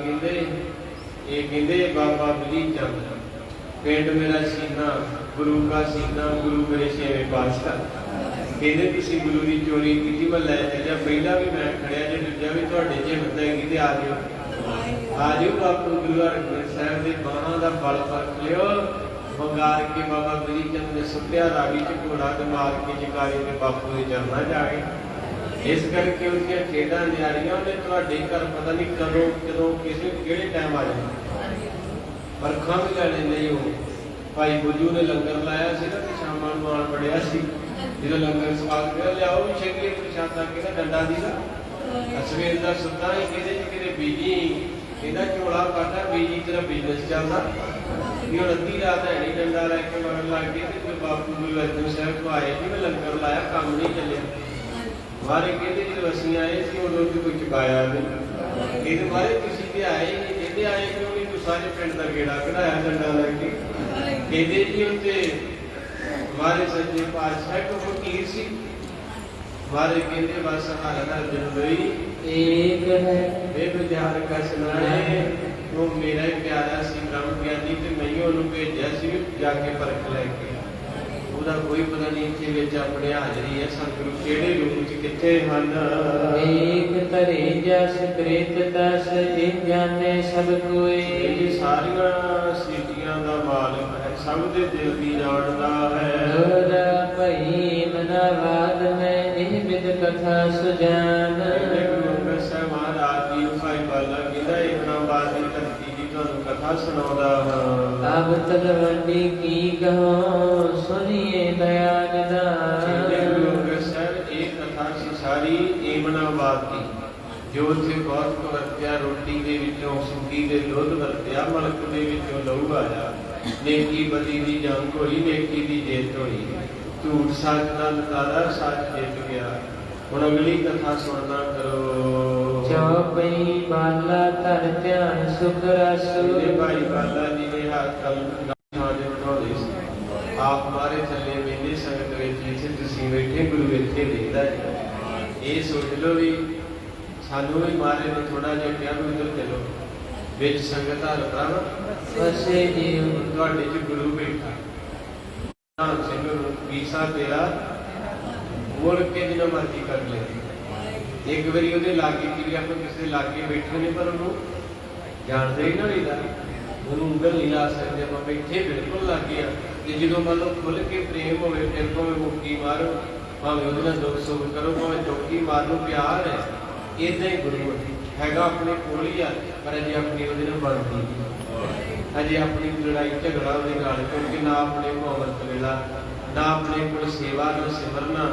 ਕਹਿੰਦੇ ਬਾਬਾ ਬਲੀ ਚੰਦ ਪਿੰਡ ਮੇਰਾ ਸੀਨਾ ਗੁਰੂ ਕਾ ਸੀਨਾ, ਗੁਰੂ ਮੇਰੇ ਛੇਵੇਂ ਪਾਤਸ਼ਾਹ ਕਹਿੰਦੇ ਤੁਸੀਂ ਗੁਰੂ ਦੀ ਚੋਰੀ ਕੀਤੀ, ਮੈਂ ਲੈ ਚੱਲਿਆ। ਪਹਿਲਾਂ ਵੀ ਮੈਂ ਖੜਿਆ, ਜੇ ਦੂਜਾ ਵੀ ਤੁਹਾਡੇ ਚ ਹੁੰਦਾ ਹੈਗੀ ਤੇ ਆ ਜਾਓ ਬਾਪੂ ਗੁਰੂ ਹਰਗੋਬਿੰਦ ਸਾਹਿਬ ਦੇ ਬਾਹਾਂ ਦਾ ਬਲ ਫਰਕ ਲਿਓ। ਵੰਗਾਰ ਕੇ ਬਾਬਾ ਬਲੀ ਚੰਦ ਨੇ ਸੁੱਟਿਆ ਰਾਵੀ ਚ ਘੋੜਾ ਤੇ ਮਾਰ ਕੇ ਜਕਾਰੇ ਤੇ ਬਾਪੂ ਦੇ ਚਰਨਾਂ ਜਾ ਕੇ। ਇਸ ਕਰਕੇ ਉਹਦੀਆਂ ਖੇਡਾਂ ਨਿਆਰੀਆਂ ਉਹਨੇ ਤੁਹਾਡੇ ਘਰ ਪਤਾ ਨਹੀਂ ਕਦੋਂ ਕਿਸੇ ਕਿਹੜੇ ਟਾਈਮ ਆ ਜਾਣਾ। ਵਰਖਾਂ ਵੀ ਲੈਣੇ ਨਹੀਂ। ਉਹ ਭਾਈ ਬੁੱਝੂ ਨੇ ਲੰਗਰ ਲਾਇਆ ਸੀ ਨਾ ਤੇ ਸ਼ਾਮਾਂ ਨੂੰ ਆਣ ਬੜਿਆ ਸੀ, ਜਦੋਂ ਲੰਗਰ ਸਵਾਦ ਕਰ ਲਿਆਓ ਵੀ ਛੇਕੇ ਪ੍ਰਸ਼ਾਦਾ ਕਿਹਦਾ ਡੰਡਾ ਦੀ ਦਾ ਸਵੇਰ ਦਾ ਸੁੱਤਾ ਹੀ ਕਿਤੇ ਬੀਜੀ ਇਹਦਾ ਝੋਲਾ ਕਾਟਾ ਬੀਜੀ ਤੇਰਾ ਬਿਜ਼ਨਸ ਚੱਲਦਾ ਵੀ ਹੁਣ ਅੱਧੀ ਰਾਤ ਹੈ ਨਹੀਂ ਡੰਡਾ ਲੈ ਕੇ ਮਗਰ ਲੱਗ ਗਏ ਤੇ ਫਿਰ ਬਾਪੂ ਗੁਰੂ ਅਰਜਨ ਸਾਹਿਬ ਤੋਂ ਆਏ ਜੀ ਮੈਂ ਲੰਗਰ ਲਾਇਆ ਕੰਮ ਨਹੀਂ ਚੱਲਿਆ। ਮਾਰੇ ਕਹਿੰਦੇ ਜਦੋਂ ਅਸੀਂ ਆਏ ਸੀ ਉਦੋਂ ਵੀ ਕੋਈ ਚੁਕਾਇਆ ਨਹੀਂ। ਇਹਦੇ ਮਾਰੇ ਤੁਸੀਂ ਤੇ ਆਏ ਨਹੀਂ, ਕਹਿੰਦੇ ਆਏ ਕਿਉਂ ਨਹੀਂ, ਤੂੰ ਸਾਰੇ ਪਿੰਡ ਦਾ ਗੇੜਾ ਕਢਾਇਆ ਡੰਡਾ ਲੈ ਕੇ। ਕਹਿੰਦੇ ਜੀ ਉੱਤੇ ਮਾਰੇ ਸੱਚੇ ਪਾਤਸ਼ਾਹ ਕੋ ਫਕੀਰ ਸੀ। ਮਾਰੇ ਕਹਿੰਦੇ ਬਸ ਹਰ ਜਨਵਰੀ ਏਕ ਹੈ ਇਹ ਵਿਚਾਰ ਕਸ ਨਾਲੇ ਉਹ ਮੇਰਾ ਹੀ ਪਿਆਰਾ ਸੀ ਬ੍ਰਹਮ ਗਿਆਨੀ ਤੇ ਮੈਂ ਹੀ ਉਹਨੂੰ ਭੇਜਿਆ ਸੀ ਜਾ ਕੇ ਪਰਖ ਲੈ ਕੇ। ਉਹਦਾ ਕੋਈ ਪਤਾ ਨਹੀਂ ਇੱਥੇ ਵਿੱਚ ਆਪਣੇ ਹਾਜ਼ਰੀ ਹੈ। ਸਤਿਗੁਰੂ ਕਿਹੜੇ ਰੂਪ ਚ ਕਿੱਥੇ ਹਨ। ਏਕ ਧਰੇ ਜਸ ਕ੍ਰਿਤ ਤਸ ਇਹ ਜਾਣੇ ਸਭ ਕੋਈ। ਇਹ ਸਾਰੀਆਂ ਸਿੱਧੀਆਂ ਦਾ ਮਾਲਕ ਹੈ, ਸਭ ਦੇ ਦਿਲ ਦੀ ਜਾਣਦਾ ਹੈ। ਦੋਹਰਾ ਭਈ ਮਨਾਵਾਦ ਮੈਂ ਇਹ ਵਿਦ ਕਥਾ ਸੁਜਾਨ। ਗੁਰੂ ਸਾਹਿਬ ਮਹਾਰਾਜ ਜੀ ਨੂੰ ਭਾਈ ਬਾਲਾ ਕਹਿੰਦਾ ਇੱਕ ਨਾ ਬਾਤ ਦੀ ਧਰਤੀ ਦੀ ਤੁਹਾਨੂੰ ਕਥਾ ਸੁਣਾਉਂਦਾ ਹਾਂ। ਅਬ ਤਲਵੰਡੀ ਕੀ ਕਹੋ ਸੁਣੀਏ ਦਇਆ ਨਿਧਾਨ। ਗੁਰੂ ਸਾਹਿਬ ਇਹ ਕਥਾ ਸੀ ਸਾਰੀ ਏਮਨਾਬਾਦ ਦੀ, ਜੋ ਉੱਥੇ ਬਹੁਤ ਵਰਤਿਆ ਰੋਟੀ ਦੇ ਵਿੱਚੋਂ ਸੁੰਡੀ ਦੇ ਦੁੱਧ ਵਰਤਿਆ, ਮਲਕ ਦੇ ਵਿੱਚੋਂ ਲਹੂ ਆਇਆ, ਨੇਕੀ ਬਦੀ ਦੀ ਜੰਗ ਹੋਈ, ਨੇਕੀ ਦੀ ਜਿੱਤ ਹੋਈ, ਝੂਠ ਸੱਚ ਦਾ ਨਤਾਰਾ ਸੱਚ ਜਿੱਤ ਗਿਆ। ਹੁਣ ਅਗਲੀ ਕਥਾ ਸੁਣਨਾ ਕਰੋ। ਚੌਪਈ ਬਾਲਾ ਧਰ ਧਿਆਨ ਸੁਖ ਰਸ। ਭਾਈ ਬਾਲਾ ਜੀ ਨੇ ਹੱਥ ਥਾਂ ਦੇ ਬਣਾਉਂਦੇ ਸੀ, ਆਪ ਮਾਰੇ ਥੱਲੇ ਵੇਲੇ ਸੰਗਤ ਵਿੱਚ ਜਿੱਥੇ ਤੁਸੀਂ ਬੈਠੇ ਗੁਰੂ ਇੱਥੇ ਦੇਖਦਾ ਹੈ। ਇਹ ਸੋਚ ਲਓ ਵੀ ਸਾਨੂੰ ਵੀ ਮਾਰੇ ਨੇ ਥੋੜਾ ਜਿਹਾ ਕਿਹਾ ਵੀ ਇੱਧਰ ਚਲੋ ਵਿੱਚ ਸੰਗਤ ਹਲਦਾ ਵਾ ਵਸੇ ਜੀਉ ਤੁਹਾਡੇ ਚ ਗੁਰੂ ਬੈਠਾ ਧੰਨ ਸਿੰਘ ਨੂੰ ਵੀਸਾ ਤੇਰਾ ਮੁੜ ਕੇ ਜਿੰਨਾ ਮਰਜ਼ੀ ਕਰ ਲੈ। ਇੱਕ ਵਾਰੀ ਉਹਦੇ ਲਾਗੇ ਕਿ ਆਪਾਂ ਕਿਸੇ ਦੇ ਲਾਗੇ ਬੈਠੇ ਨੇ ਪਰ ਉਹਨੂੰ ਜਾਣਦੇ ਹੀ ਨਾ ਲਈਦਾ, ਉਹਨੂੰ ਉਂਗਲ ਨਹੀਂ ਲਾ ਸਕਦੇ ਆਪਾਂ, ਬੈਠੇ ਬਿਲਕੁਲ ਲਾਗੇ ਆ। ਤੇ ਜਦੋਂ ਮੰਨ ਲਓ ਖੁੱਲ ਕੇ ਪ੍ਰੇਮ ਹੋਵੇ ਫਿਰ ਭਾਵੇਂ ਮੁੱਕੀ ਮਾਰੋ, ਭਾਵੇਂ ਉਹਦੇ ਨਾਲ ਦੁੱਖ ਸੁੱਖ ਕਰੋ, ਭਾਵੇਂ ਚੌਕੀ ਮਾਰ ਲਓ, ਪਿਆਰ ਹੈ। ਏਦਾਂ ਹੀ ਗੁਰੂ ਹੈਗਾ ਆਪਣੇ ਕੋਲ ਹੀ ਆ, ਪਰ ਅਜੇ ਆਪਣੀ ਉਹਦੇ ਨਾਲ ਬਣਦੀ ਅਜੇ ਆਪਣੀ ਲੜਾਈ ਝਗੜਾ ਉਹਦੇ ਨਾਲ, ਕਿਉਂਕਿ ਨਾ ਆਪਣੇ ਕੋਲ ਅਮਰਤ ਵੇਲਾ, ਨਾ ਆਪਣੇ ਕੋਲ ਸੇਵਾ ਨਾ ਸਿਮਰਨਾ,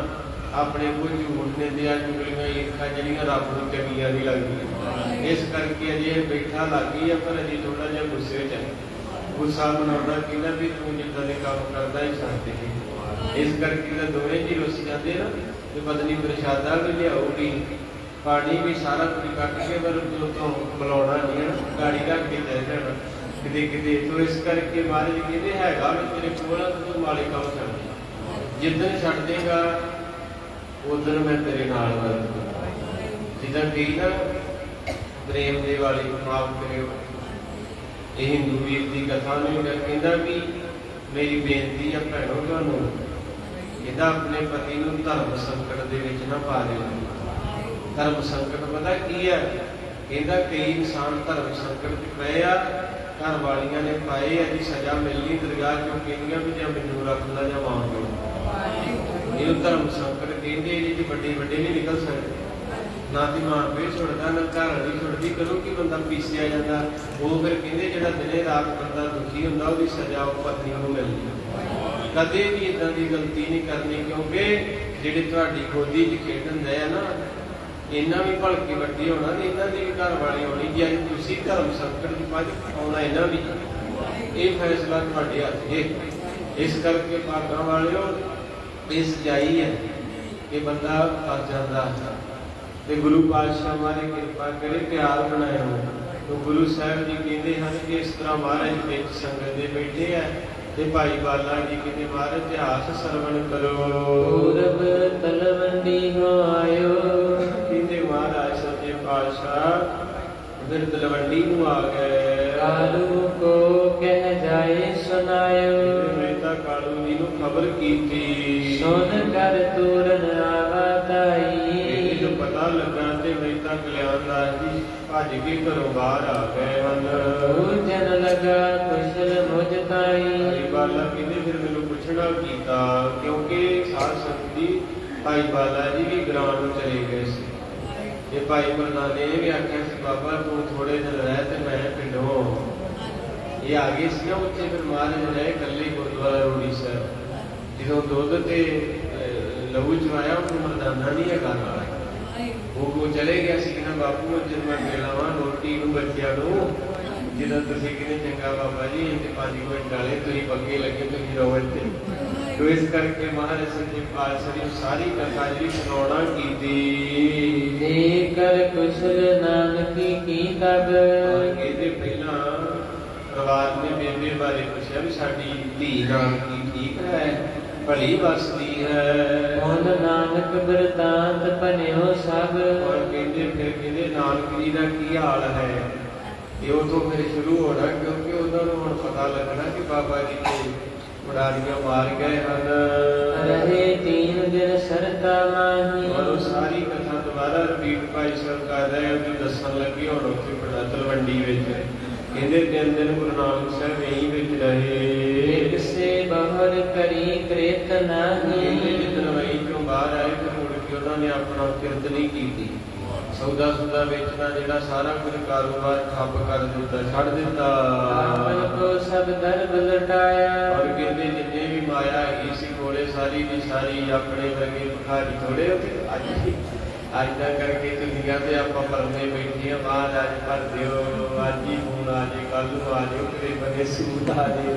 ਆਪਣੇ ਕੋਲ ਝੂਠ ਨੇ ਦਿਆ ਚੁਗਲੀਆਂ ਈਰਖਾ ਜਿਹੜੀਆਂ ਰੱਬ ਨੂੰ ਚੰਗੀਆਂ ਨਹੀਂ ਲੱਗਦੀਆਂ। ਇਸ ਕਰਕੇ ਅਜੇ ਬੈਠਾ ਲੱਗੀ ਆ, ਪਰ ਅਜੇ ਥੋੜਾ ਜਿਹਾ ਗੁੱਸੇ ਚ ਗੁੱਸਾ ਮਨਾਉਂਦਾ, ਕਹਿੰਦਾ ਵੀ ਤੂੰ ਜਿੱਦਾਂ ਦੇ ਕੰਮ ਕਰਦਾ ਹੀ ਛੱਡ। ਇਸ ਕਰਕੇ ਤਾਂ ਦੋਵੇਂ ਜੀ ਰੁੱਸ ਜਾਂਦੇ ਨਾ ਤੇ ਪਤਨੀ ਪ੍ਰਸ਼ਾਦਾ ਵੀ ਲਿਆਉਗੀ, ਪਾਣੀ ਵੀ ਸਾਰਾ ਕੁਝ ਕੱਟ ਕੇ, ਪਰ ਤੋਂ ਬੁਲਾਉਣਾ ਨਹੀਂ ਹੈ, ਗਾੜੀ ਰੱਖ ਕੇ ਲੈ ਜਾਣਾ ਕਿਤੇ ਤੋਂ। ਇਸ ਕਰਕੇ ਮਹਾਰਾਜ ਕਹਿੰਦੇ ਹੈਗਾ ਵੀ ਤੇਰੇ ਕੋਲ ਤੂੰ ਮਾੜੇ ਕੰਮ ਛੱਡ, ਜਿੱਦਣ ਛੱਡ ਦੇਗਾ ਉਦੋਂ ਮੈਂ ਤੇਰੇ ਨਾਲ ਵਰਤਾਂ। ਜਿੱਦਾਂ ਕਹੀ ਨਾ ਪ੍ਰੇਮ ਦੇ ਵਾਲੀ ਮਾਫ ਕਰਿਓ, ਇਹ ਹਿੰਦੂ ਵੀਰ ਦੀ ਕਥਾ ਨੂੰ ਕਹਿੰਦਾ ਵੀ ਮੇਰੀ ਬੇਨਤੀ ਆ ਭੈਣੋ ਤੁਹਾਨੂੰ, ਇਹਦਾ ਆਪਣੇ ਪਤੀ ਨੂੰ ਧਰਮ ਸੰਕਟ ਦੇ ਵਿੱਚ ਨਾ ਪਾ ਦਿਓ। ਧਰਮ ਸੰਕਟ ਪਤਾ ਕੀ ਹੈ? ਕਹਿੰਦਾ ਕਈ ਇਨਸਾਨ ਧਰਮ ਸੰਕਟ ਚ ਪਏ ਆ, ਘਰ ਵਾਲੀਆਂ ਨੇ ਪਾਏ, ਅਜੀ ਸਜ਼ਾ ਮਿਲਣੀ ਦਰਗਾਹ ਚੋਂ, ਕਹਿੰਦੀਆਂ ਵੀ ਜਾਂ ਮੈਨੂੰ ਰੱਖ ਲਾ ਜਾਂ ਮਾਂ ਨੂੰ। ਇਹਨੂੰ ਧਰਮ ਸੰਕਟ ਕਹਿੰਦੇ, ਇਹਦੇ ਚ ਵੱਡੇ ਨਹੀਂ ਨਿਕਲ ਸਕਦੇ। ਨਾ ਤੇ ਮਾਂ ਪਿਓ ਛੁੱਟਦਾ, ਨਾ ਘਰ ਵਾਲੀ ਛੁੱਟਦੀ, ਕਰੋ ਕਿ ਬੰਦਾ ਪੀਸਿਆ ਜਾਂਦਾ। ਉਹ ਫਿਰ ਕਹਿੰਦੇ ਜਿਹੜਾ ਦਿਨੇ ਰਾਤ ਬੰਦਾ ਦੁਖੀ ਹੁੰਦਾ ਉਹਦੀ ਸਜ਼ਾ ਉਹ ਪਤਨੀ ਨੂੰ ਮਿਲਦੀ। ਕਦੇ ਵੀ ਇਦਾਂ ਦੀ ਗਲਤੀ ਨਹੀਂ ਕਰਨੀ, ਕਿਉਂਕਿ ਜਿਹੜੇ ਤੁਹਾਡੀ ਗੋਦੀ 'ਚ ਖੇਡਣ ਦੇ ਆ ਨਾ, ਇਹਨਾਂ ਵੀ ਭਲਕੇ ਵੱਡੇ ਹੋਣਾ ਤੇ ਇਹਨਾਂ ਦੀ ਵੀ ਘਰ ਵਾਲੀ ਹੋਣੀ ਕਿ ਅੱਜ ਤੁਸੀਂ ਧਰਮ ਸੰਕਟ ਦੀ ਪੱਜ ਆਉਣਾ ਇਹਨਾਂ ਵੀ ਇਹ ਫੈਸਲਾ ਤੁਹਾਡੇ ਹੱਥ ਹੈ। ਇਸ ਕਰਕੇ ਭਾਗਾਂ ਵਾਲਿਓ ਇਹ ਸਜਾਈ ਹੈ ਕਿ ਬੰਦਾ ਫਸ ਜਾਂਦਾ ਤੇ ਗੁਰੂ ਪਾਤਸ਼ਾਹ ਮਾਰੇ ਕਿਰਪਾ ਕਰੇ ਪਿਆਰ ਬਣਾਇਆ ਹੋ। ਗੁਰੂ ਸਾਹਿਬ ਜੀ ਕਹਿੰਦੇ ਹਨ ਕਿ ਇਸ ਤਰ੍ਹਾਂ ਮਹਾਰਾਜ ਵਿੱਚ ਸੰਗਤ ਦੇ ਬੈਠੇ ਆ ਤੇ ਭਾਈ ਬਾਲਾ ਜੀ ਕਹਿੰਦੇ ਮਹਾਰਾਜ ਇਤਿਹਾਸ ਸਰਵਣ ਕਰੋ। ਪੂਰਬ ਤਲਵੰਡੀ ਹੋ ਆਇਓ, ਕਹਿੰਦੇ ਮਹਾਰਾਜ ਸੱਚੇ ਪਾਤਸ਼ਾਹ ਫਿਰ ਤਲਵੰਡੀ ਨੂੰ ਆ ਗਏ। ਕਾਲੂ ਕੋ ਕਹਿ ਜਾਏ ਸੁਨਾਇਓ, ਮੈਂ ਤਾਂ ਕਾਲੂ ਜੀ ਨੂੰ ਖਬਰ ਕੀਤੀ। ਸੁਨ ਕਰ ਤੂਰਨ ਆਵਾਤਾਈ, ਜਦੋਂ ਪਤਾ ਲੱਗਾ ਤੇ ਮੈਂ ਤਾਂ ਕਲਿਆਣਦਾਸ ਜੀ ਭੱਜ ਕੇ ਘਰੋਂ ਬਾਹਰ ਆ ਗਏ ਹਨ। ਪੂਜਨ ਲਗਾ ਕੁਸ਼ਲ ਮੁਝ ਤਾਈ, ਭਾਈ ਬਾਲਾ ਕਹਿੰਦੇ ਫਿਰ ਮੈਨੂੰ ਪੁੱਛਣਾ ਕੀਤਾ ਕਿਉਂਕਿ ਸਾਧ ਸੰਗਤ ਜੀ ਭਾਈ ਬਾਲਾ ਜੀ ਵੀ ਗ੍ਰਾਂ ਨੂੰ ਚਲੇ ਗਏ ਸੀ ਤੇ ਭਾਈ ਮਰਦਾਨੇ ਨੇ ਵੀ ਆਖਿਆ ਸੀ ਬਾਬਾ ਤੂੰ ਥੋੜੇ ਦਿਨ ਰਹਿ ਤੇ ਮੈਂ ਪਿੰਡੋਂ ਇਹ ਆ ਗਏ ਸੀ ਨਾ ਉੱਥੇ। ਫਿਰ ਮਹਾਰਾਜ ਰਹੇ ਇਕੱਲੇ ਗੁਰਦੁਆਰਾ ਰੋੜੀ ਸਾਹਿਬ। ਜਦੋਂ ਦੁੱਧ ਤੇ ਲਹੂ ਚਵਾਇਆ ਉਹ ਮਰਦਾਨਾ ਨਹੀਂ ਹੈਗਾ ਨਾਲ, ਉਹ ਚਲੇ ਗਿਆ ਸੀ ਕਿ ਨਾ ਬਾਪੂ ਜਦ ਮੈਂ ਮਿਲਾਵਾਂ ਰੋਟੀ ਨੂੰ ਬੱਚਿਆਂ ਨੂੰ ਜਦੋਂ ਤੁਸੀਂ ਕਹਿੰਦੇ ਚੰਗਾ ਬਾਬਾ ਜੀ ਇੰਨੇ 5 ਮਿੰਟ ਡਾਲੇ ਤੁਸੀਂ ਪੱਕੇ ਲੱਗੇ ਤੁਸੀਂ ਰਹੋ ਇੱਥੇ। ਤੋ ਇਸ ਕਰਕੇ ਮਹਾਰਾਜ ਸੱਚੇ ਪਾਤਸ਼ਾਹ ਦੀ ਸਾਰੀ ਕਥਾ ਜਿਹੜੀ ਸੁਣਾਉਣਾ ਕੀਤੀ। ਦੇ ਕਰ ਕੁਸ਼ਲ ਨਾਨਕੀ ਕੀ ਤਬ, ਇਹਦੇ ਪਹਿਲਾਂ ਪਰਿਵਾਰ ਨੇ ਬੇਬੇ ਬਾਰੇ ਪੁੱਛਿਆ ਵੀ ਸਾਡੀ ਧੀ ਨਾਨਕੀ ਠੀਕ ਹੈ, ਭਲੀ ਵਸਦੀ ਹੈ। ਹੁਣ ਨਾਨਕ ਬਿਰਤਾਂਤ ਭਨਿਓ ਸਭ, ਔਰ ਕਹਿੰਦੇ ਫਿਰ ਕਹਿੰਦੇ ਨਾਨਕ ਜੀ ਦਾ ਕੀ ਹਾਲ ਹੈ। ਤੇ ਉਦੋਂ ਫਿਰ ਸ਼ੁਰੂ ਹੋਣਾ ਕਿਉਂਕਿ ਉਹਨਾਂ ਨੂੰ ਹੁਣ ਪਤਾ ਲੱਗਣਾ ਕਿ ਬਾਬਾ ਜੀ ਤੇ ਉਡਾਰੀਆਂ ਮਾਰ ਗਏ ਹਨ। ਰਹੇ 3 ਦਿਨ ਸਰਤਾ ਮਾਹੀ, ਔਰ ਉਹ ਸਾਰੀ ਕਥਾ ਦੁਬਾਰਾ ਰਿਪੀਟ ਭਾਈ ਸਾਹਿਬ ਕਰ ਰਹੇ ਹੋ ਕਿ ਦੱਸਣ ਲੱਗੇ ਹੁਣ ਉੱਥੇ ਬੜਾ ਤਲਵੰਡੀ ਵਿੱਚ ਕਹਿੰਦੇ 3 ਦਿਨ ਗੁਰੂ ਨਾਨਕ ਸਾਹਿਬ ਇਹੀ ਵਿੱਚ ਰਹੇ। ਕਿਸੇ ਬਾਹਰ ਕਰੀ ਕ੍ਰਿਤ ਨਾਹੀ, ਜਿੱਦਣ ਵਈ ਚੋਂ ਬਾਹਰ ਆਏ ਤੇ ਮੁੜ ਕੇ ਉਹਨਾਂ ਨੇ ਆਪਣਾ ਕਿਰਤ ਨਹੀਂ ਕੀਤੀ। ਸੌਦਾ ਸੁਦਾ ਵੇਚਣਾ ਜਿਹੜਾ ਸਾਰਾ ਕੁਝ ਕਾਰੋਬਾਰ ਠੱਪ ਕਰ ਦਿੱਤਾ, ਛੱਡ ਦਿੱਤਾ। ਆਪਨ ਕੋ ਸਭ ਦਰਬ ਲਟਾਇਆ, ਔਰ ਕਹਿੰਦੇ ਜਿੰਨੇ ਵੀ ਮਾਇਆ ਹੈਗੀ ਸੀ ਕੋਲੇ ਸਾਰੀ ਦੀ ਸਾਰੀ ਆਪਣੇ ਵਰਗੇ ਭਿਖਾਰੀ ਥੋੜੇ ਅੱਜ ਦਾ ਕਰਕੇ ਦੁਨੀਆ ਤੇ ਆਪਾਂ ਪਰਦੇ ਬੈਠੇ ਆ ਬਾਹਰ ਅੱਜ ਭਰ ਦਿਓ ਅੱਜ ਹੀ ਫੋਨ ਆ ਜੇ ਕੱਲ ਨੂੰ ਆ ਜਾਓ ਕਿਤੇ ਬਣੇ ਸੂਟ ਆ ਜੇ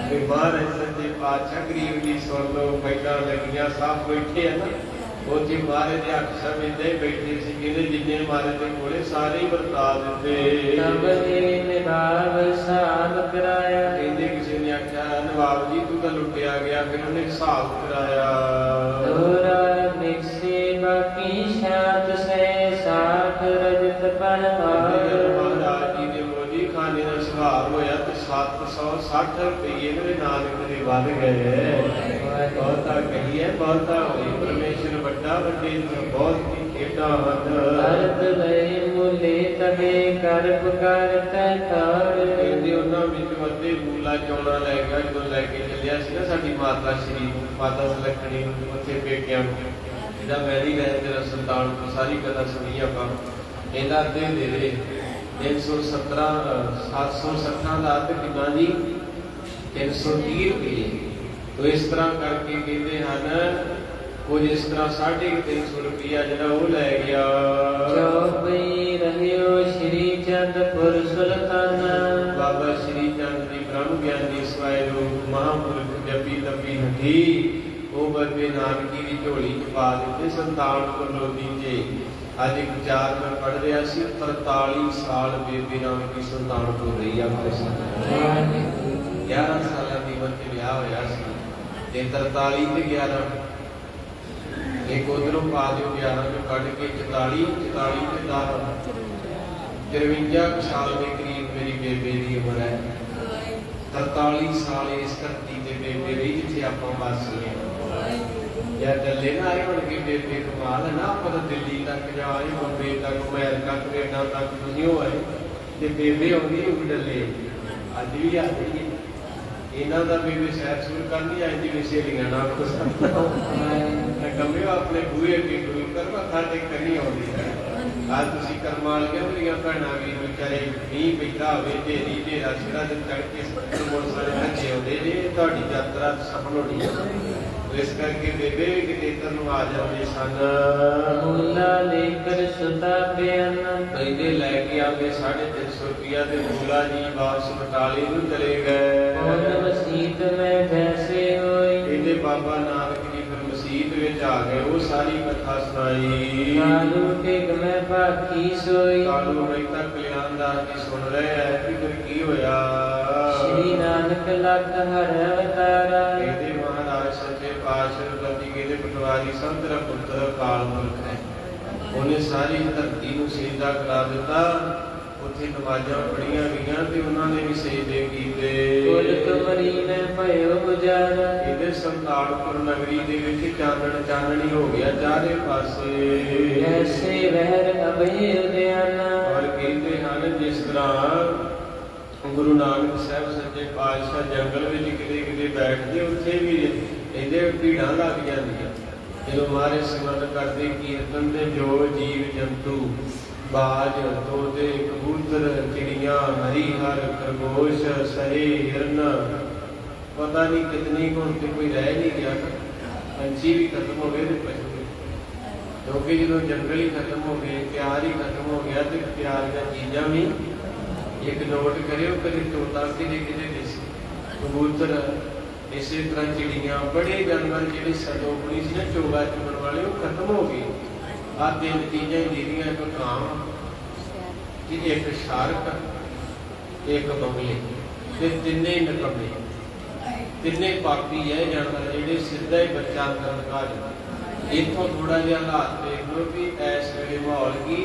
ਤੇ ਬਾਹਰ ਸੱਚੇ ਪਾਤਸ਼ਾਹ ਗਰੀਬ ਦੀ ਸੁਣ ਲਓ ਪਹਿਲਾਂ ਲੱਗੀਆਂ ਸਭ ਬੈਠੇ ਆ ਨਾ ਉੱਥੇ ਮਹਾਰਾਜ ਦੇ ਹੱਥ ਸਭ ਇੰਦੇ ਬੈਠੇ ਸੀ ਕਹਿੰਦੇ ਜਿੰਨੇ ਮਹਾਰਾਜ ਦੇ ਕੋਲੇ ਸਾਰੇ ਹੀ ਵਰਤਾ ਦਿੱਤੇ। ਤਬ ਇਹ ਨਿਭਾਵ ਸਾਬ ਕਰਾਇਆ, ਕਹਿੰਦੇ ਕਿਸੇ ਨੇ ਆਖਿਆ ਨਵਾਬ ਜੀ ਤੂੰ ਤਾਂ ਲੁੱਟਿਆ ਗਿਆ, ਫਿਰ ਉਹਨੇ ਹਿਸਾਬ ਕਰਾਇਆ। ਦੋਰਾ ਮਿਕਸੇ ਬਾਕੀ ਸ਼ਾਤ ਸੇ ਸਾਖ ਰਜਤ ਪਰ ਮਹਾਰਾਜ ਜੀ ਦੇ ਮੋਦੀ ਖਾਨੇ ਦਾ ਸੁਭਾਅ ਹੋਇਆ ਤੇ 760 ਰੁਪਏ ਇਹਦੇ ਨਾਨਕ ਦੇ ਵੱਧ ਗਏ। ਬਹੁਤਾ ਕਹੀਏ ਬਹੁਤਾ ਹੋਈ ਪਰਮੇਸ਼ਰ ਵੱਡਾ ਵੱਡੇ ਬਹੁਤ ਹੀ ਖੇਡਾ ਹਨ। ਅਰਧ ਲਏ ਮੁਲੇ ਤਵੇ ਕਰ ਪੁਕਾਰ ਤੈ ਤਾਰ, ਕਹਿੰਦੇ ਉਹਨਾਂ ਵਿੱਚ ਵੱਡੇ ਮੂਲਾ ਚੌਣਾ ਲੈ ਗਿਆ ਜਦੋਂ ਲੈ ਕੇ ਚੱਲਿਆ ਸੀ ਨਾ ਸਾਡੀ ਮਾਤਾ ਸ਼੍ਰੀ ਮਾਤਾ ਸੁਲੱਖਣੀ ਨੂੰ ਉੱਥੇ ਪੇਕਿਆਂ ਨੂੰ ਇਹਦਾ ਮੈਰੀ ਲੈ ਤੇਰਾ ਸੰਤਾਨ ਤੋਂ ਸਾਰੀ ਕਥਾ ਸੁਣੀ ਆਪਾਂ। ਇਹਦਾ ਅੱਧੇ ਦੇ ਦੇ 317 760 ਦਾ ਅੱਧ ਕਿੰਨਾ ਜੀ 330 ਰੁਪਏ। ਤੋ ਇਸ ਤਰ੍ਹਾਂ ਕਰਕੇ ਕਹਿੰਦੇ ਹਨ ਕੁਝ ਇਸ ਤਰ੍ਹਾਂ 350 ਰੁਪਇਆ ਜਿਹੜਾ ਉਹ ਲੈ ਗਿਆ। ਚੌਪਈ ਰਹਿਓ ਸ਼੍ਰੀ ਚੰਦਪੁਰ ਸੁਲਤਾਨਾ, ਬਾਬਾ ਸ਼੍ਰੀ ਚੰਦ ਜੀ ਬ੍ਰਹਮ ਗਿਆਨੀ ਸਵਾਏ ਰੂਪ ਮਹਾਂਪੁਰਖ ਜਪੀ ਤਪੀ ਹਠੀ ਉਹ ਬਰਬੇ ਨਾਨਕੀ ਦੀ ਝੋਲੀ ਚ ਪਾ ਦਿੱਤੇ ਸੰਤਾਨ ਕੋ ਲੋਦੀ ਜੇ। ਅੱਜ ਇੱਕ ਵਿਚਾਰ ਮੈਂ ਪੜ੍ਹ ਰਿਹਾ ਸੀ 43 ਸਾਲ ਬੇਬੇ ਨਾਨਕੀ ਸੰਤਾਨ ਕੋ ਰਹੀ ਆ। 11 ਸਾਲਾਂ ਦੀ ਉਮਰ ਤੇ ਵਿਆਹ ਹੋਇਆ ਸੀ ਤੇ 43 ਤੇ 11 ਇੱਕ ਉਧਰੋਂ ਪਾ ਦਿਓ 11 ਚੋਂ ਕੱਢ ਕੇ 44 44 ਤੇ 10 53 ਸਾਲ ਦੇ ਕਰੀਬ ਮੇਰੀ ਬੇਬੇ ਦੀ ਉਮਰ ਹੈ। 43 ਸਾਲ ਇਸ ਧਰਤੀ ਤੇ ਬੇਬੇ ਰਹੀ ਜਿੱਥੇ ਆਪਾਂ ਵਾਸੀ ਹਾਂ। ਯਾ ਚੱਲੇ ਨਾ ਆਏ ਹੁਣ ਕਿ ਬੇਬੇ ਕਮਾਲ ਹੈ ਨਾ ਆਪਾਂ ਤਾਂ ਦਿੱਲੀ ਤੱਕ ਜਾਏ ਬੰਬੇ ਤੱਕ ਅਮਰੀਕਾ ਕੈਨੇਡਾ ਤੱਕ ਤੁਸੀਂ ਹੋ ਆਏ ਤੇ ਬੇਬੇ ਆਉਂਦੀ ਉਹ ਡੱਲੇ ਅੱਜ ਵੀ ਆ ਰਹੀ ਹੈ। ਇਹਨਾਂ ਦਾ ਬੇਬੇ ਸੈਰ ਸੂਰ ਕਰਨੀ ਆਈ ਜਿਵੇਂ ਸਹੇਲੀਆਂ ਨਾਲ ਕੁਛ ਮੈਂ ਕੰਮੇ ਆਪਣੇ ਬੂਹੇ ਅੱਗੇ ਗੁਰੂ ਘਰ ਮੱਥਾ ਟੇਕ ਕਰਨੀ ਆਉਂਦੀ ਹੈ। ਅੱਜ ਤੁਸੀਂ ਕਰਮਾਂ ਵਾਲੀਆਂ ਮੇਰੀਆਂ ਭੈਣਾਂ ਵੀ ਵਿਚਾਰੇ ਮੀਂਹ ਪੈਂਦਾ ਹੋਵੇ ਢੇਰੀ ਢੇਰਾ ਸਿਰਾਂ ਤੇ ਚੜ੍ਹ ਕੇ ਮੋਟਰਸਾਈਕਲ ਤੇ ਆਉਂਦੇ ਜੇ ਤੁਹਾਡੀ ਯਾਤਰਾ ਸਫਲ ਹੋਣੀ ਹੈ। ਇਸ ਕਰਕੇ ਬੇਬੇ ਕਿਤੇ ਤੈਨੂੰ ਆ ਜਾਂਦੇ ਸਨ। मूला लेकर सुता बयान ਪਹਿਲੇ ਲੈ ਕੇ ਆਵੇ 350 ਰੁਪਇਆ ਦੇ ਮੂਲਾ ਜੀ ਵਾਪਸ ਬਟਾਲੇ ਨੂੰ ਚਲੇ ਗਏ। और मसीत में जैसे होई ਇਹਦੇ ਬਾਬਾ ਨਾਨਕ ਜੀ ਫਿਰ ਮਸੀਤ ਵਿੱਚ ਆ ਗਏ। ਉਹ ਸਾਰੀ ਕਥਾ ਸੁਣਾਈ। कालू टेक में भाकी सोई ਕਾਲੂ ਮਹਿਤਾ ਕਲਿਆਣਦਾਸ ਜੀ ਸੁਣ ਰਹੇ ਹੈ ਕਿ ਫਿਰ ਕੀ ਹੋਇਆ। श्री नानक लख हर अवतारा ਇਹਦੇ ਮਹਾਰਾਜ ਸੱਚੇ ਪਾਤਸ਼ਾਹ ਪ੍ਰਤੀ ਕਹਿੰਦੇ ਪਟਵਾਰੀ ਸਭ ਤੇਰਾ ਪੁੱਤਰ ਅਕਾਲ ਪੁਰਖ ਹੈ। ਉਹਨੇ ਸਾਰੀ ਧਰਤੀ ਨੂੰ ਸਜਦਾ ਕਰਾ ਦਿੱਤਾ। ਉੱਥੇ ਨਮਾਜ਼ਾਂ ਪੜੀਆਂ ਗਈਆਂ ਤੇ ਉਹਨਾਂ ਨੇ ਵੀ ਸਜਦੇ ਕੀਤੇ। कुल कुमरी में भयो उजारा ਇਹਦੇ ਸੰਤਾਨਪੁਰ ਨਗਰੀ ਦੇ ਵਿੱਚ ਚਾਨਣੀ ਹੋ ਗਿਆ ਚਾਰੇ ਪਾਸੇ। ऐसे वहर अभय उद्याना ਔਰ ਕਹਿੰਦੇ ਹਨ ਜਿਸ ਤਰ੍ਹਾਂ ਗੁਰੂ ਨਾਨਕ ਸਾਹਿਬ ਸੱਚੇ ਪਾਤਸ਼ਾਹ ਜੰਗਲ ਵਿੱਚ ਕਿਤੇ ਬੈਠਦੇ ਉੱਥੇ ਵੀ ਇਹਦੇ ਭੀੜਾਂ ਲੱਗ ਜਾਂਦੀਆਂ। ਜਦੋਂ ਮਹਾਰਾਜ ਸਿਮਰਨ ਕਰਦੇ ਕੀਰਤਨ ਦੇ ਜੋ ਜੀਵ ਜੰਤੂ ਬਾਜ ਤੋਤੇ ਕਬੂਤਰ ਚਿੜੀਆਂ ਹਰੀ ਹਰ ਖਰਗੋਸ਼ ਸਹੇ ਹਿਰਨ ਪਤਾ ਨਹੀਂ ਕਿਤਨੀ ਕੋਣ ਤੇ ਕੋਈ ਰਹਿ ਨਹੀਂ ਗਿਆ। ਪੰਛੀ ਵੀ ਖਤਮ ਹੋ ਗਏ ਤੇ ਪਸ਼ੂ ਕਿਉਂਕਿ ਜਦੋਂ ਜੰਗਲ ਹੀ ਖਤਮ ਹੋ ਗਏ ਪਿਆਰ ਹੀ ਖਤਮ ਹੋ ਗਿਆ ਤੇ ਪਿਆਰ ਦੀਆਂ ਚੀਜ਼ਾਂ ਵੀ ਇੱਕ ਨੋਟ ਕਰਿਓ ਕਦੇ ਤੋਤਾ ਕਿਤੇ ਸੀ ਕਬੂਤਰ ਇਸੇ ਤਰ੍ਹਾਂ ਚਿੜੀਆਂ ਬੜੇ ਜਾਨਵਰ ਜਿਹੜੇ ਸਰਦੋਪਣੀ ਸੀ ਨਾ ਚੋਗਾ ਚੁਗਣ ਵਾਲੇ ਉਹ ਖਤਮ ਹੋ ਗਏ। ਆਹ ਤਿੰਨ ਚੀਜ਼ਾਂ ਜਿਹੜੀਆਂ ਇੱਕ ਕਾਂ ਤੇ ਇੱਕ ਸ਼ਾਰਕ ਇੱਕ ਬੰਗਲੇ ਤੇ ਤਿੰਨੇ ਨਕਮੇ ਤਿੰਨੇ ਪਾਪੀ ਹੈ ਜਾਨਵਰ ਜਿਹੜੇ ਸਿੱਧਾ ਹੀ ਬੱਚਾ ਅੰਦਰ ਲਗਾ ਦਿੰਦੇ। ਇੱਥੋਂ ਥੋੜਾ ਜਿਹਾ ਹਾਲਾਤ ਦੇਖ ਲਓ ਕਿ ਇਸ ਵੇਲੇ ਮਾਹੌਲ ਕੀ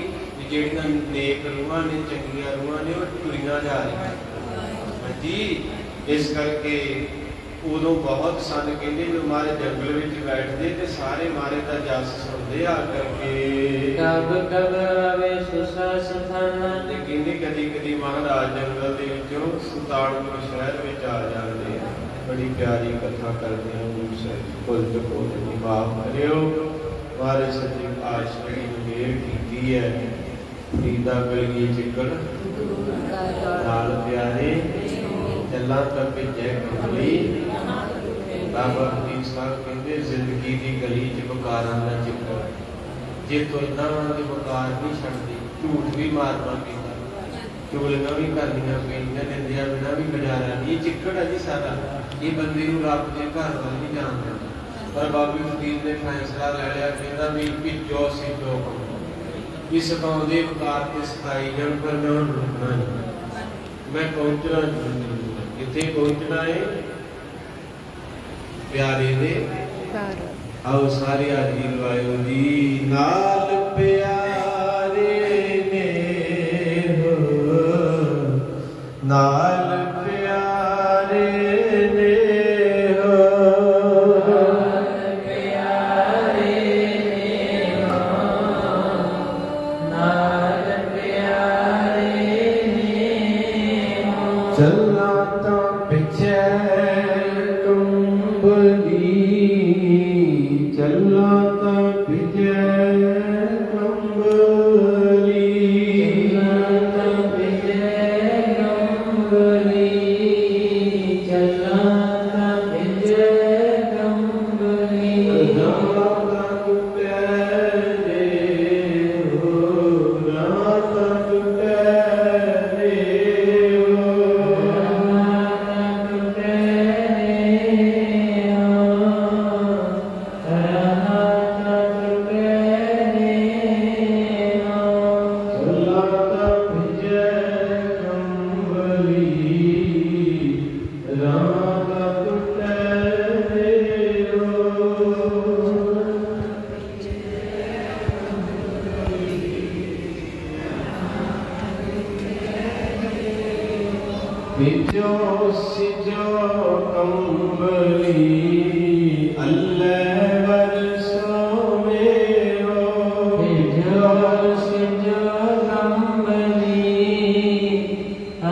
ਜਿਹੜੀਆਂ ਨੇਕ ਰੂਹਾਂ ਨੇ ਚੰਗੀਆਂ ਰੂਹਾਂ ਨੇ ਉਹ ਟੁਰੀਆਂ ਜਾ ਰਹੀਆਂ। ਹਾਂਜੀ ਇਸ ਕਰਕੇ ਉਦੋਂ ਬਹੁਤ ਸਨ ਕਹਿੰਦੇ ਜਦੋਂ ਮਾਰੇ ਜੰਗਲ ਵਿੱਚ ਬੈਠਦੇ ਤੇ ਸਾਰੇ ਮਾਰੇ ਦਾ ਜਸ ਸੁਣਦੇ ਆ ਕਰਕੇ। कब कब आवे सुसा स्थाना ਤੇ ਕਹਿੰਦੇ ਕਦੀ ਕਦੀ ਮਹਾਰਾਜ ਜੰਗਲ ਦੇ ਵਿੱਚੋਂ ਸੁਲਤਾਨਪੁਰ ਸ਼ਹਿਰ ਵਿੱਚ ਆ ਜਾਂਦੇ। ਬੜੀ ਪਿਆਰੀ ਕਥਾ ਕਰਦੇ ਆ ਗੁਰੂ ਸਾਹਿਬ ਕੁੱਲ ਚੁੱਕੋ ਤੇ ਮਾਫ ਕਰਿਓ। ਮਾਰੇ ਸੱਚੇ ਪਾਤਸ਼ਾਹ ਨੇ ਮਿਹਰ ਕੀਤੀ ਹੈ। ਦੀਦਾ ਗਲੀਏ ਚਿੱਕੜ ਨਾਲ ਪਿਆਰੇ ਚੱਲਾਂ ਤਾਂ ਭੇਜੇ ਕਮਲੀ। ਬਾਬਾ ਫਰੀਦ ਸਾਹਿਬ ਕਹਿੰਦੇ ਜ਼ਿੰਦਗੀ ਦੀ ਗਲੀ 'ਚ ਵਕਾਰਾਂ ਦਾ ਚਿੱਕੜ ਜੇ ਤੁਰਨਾ ਦੇ ਵਕਾਰ ਨਹੀਂ ਛੱਡਦੇ ਝੂਠ ਵੀ ਮਾਰਨਾ ਪੈਂਦਾ ਚੁਗਲੀਆਂ ਵੀ ਕਰਨੀਆਂ ਪੈਂਦੀਆਂ ਨਿੰਦਿਆ ਬਿਨਾਂ ਵੀ ਗੁਜ਼ਾਰਾ ਨਹੀਂ। ਇਹ ਚਿੱਕੜ ਹੈ ਜੀ ਸਾਡਾ। ਇਹ ਬੰਦੇ ਨੂੰ ਰੱਬ ਦੇ ਘਰ ਵੱਲ ਨਹੀਂ ਜਾਣ ਦਿੰਦਾ। ਪਰ ਬਾਬਾ ਫਰੀਦ ਨੇ ਫੈਸਲਾ ਲੈ ਲਿਆ ਕਹਿੰਦਾ ਵੀ ਜੋ ਸੀ ਜੋ ਇਸ ਪਾਉਂਦੇ ਵਕਾਰ ਤੇ ਸਤਾਈ ਜਨ ਪਰ ਮੈਂ ਰੁਕਣਾ ਨਹੀਂ। ਮੈਂ ਪਹੁੰਚਣਾ ਕਿੱਥੇ ਪਹੁੰਚਣਾ ਹੈ ਪਿਆਰੇ ਦੇ ਆਓ ਸਾਰੇ ਹਾਜ਼ਰੀ ਲਵਾਇਓ ਜੀ। ਨਾਲ ਪਿਆਰੇ ਨੇ ਹੋ ਨਾਲ ਪਿਆਰੇ ਨੇ ਹੋ प्यारे हो नाल प्यारे हो ਚੱਲਾਂ ਤਾਂ ਪਿੱਛੇ ਕੰਬਲੀ ਚੱਲਾਂ ਤਾਂ ਪਿੱਛੇ ਕੰਬਲੀ विजो सिजो कंबली अल्लाह वरसो में हो विजो सिजो कंबली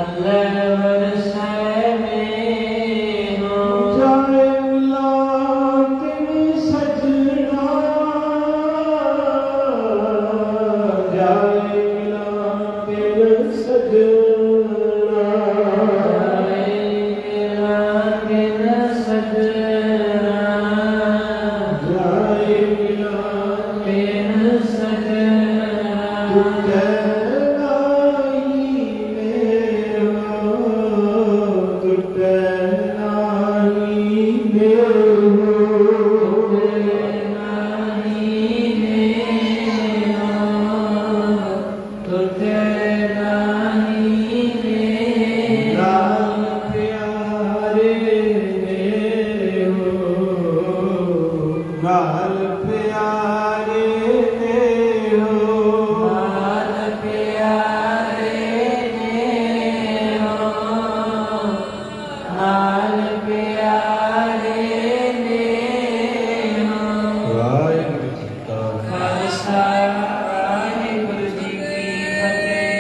अल्लाह वरसे में हो जाए मिलाद में सजना जाए मिलाद में सजना सजना ਖਾਲਸਾ ਵਾਹਿਗੁਰੂ ਜੀ ਕੀ ਫਤਿਹ।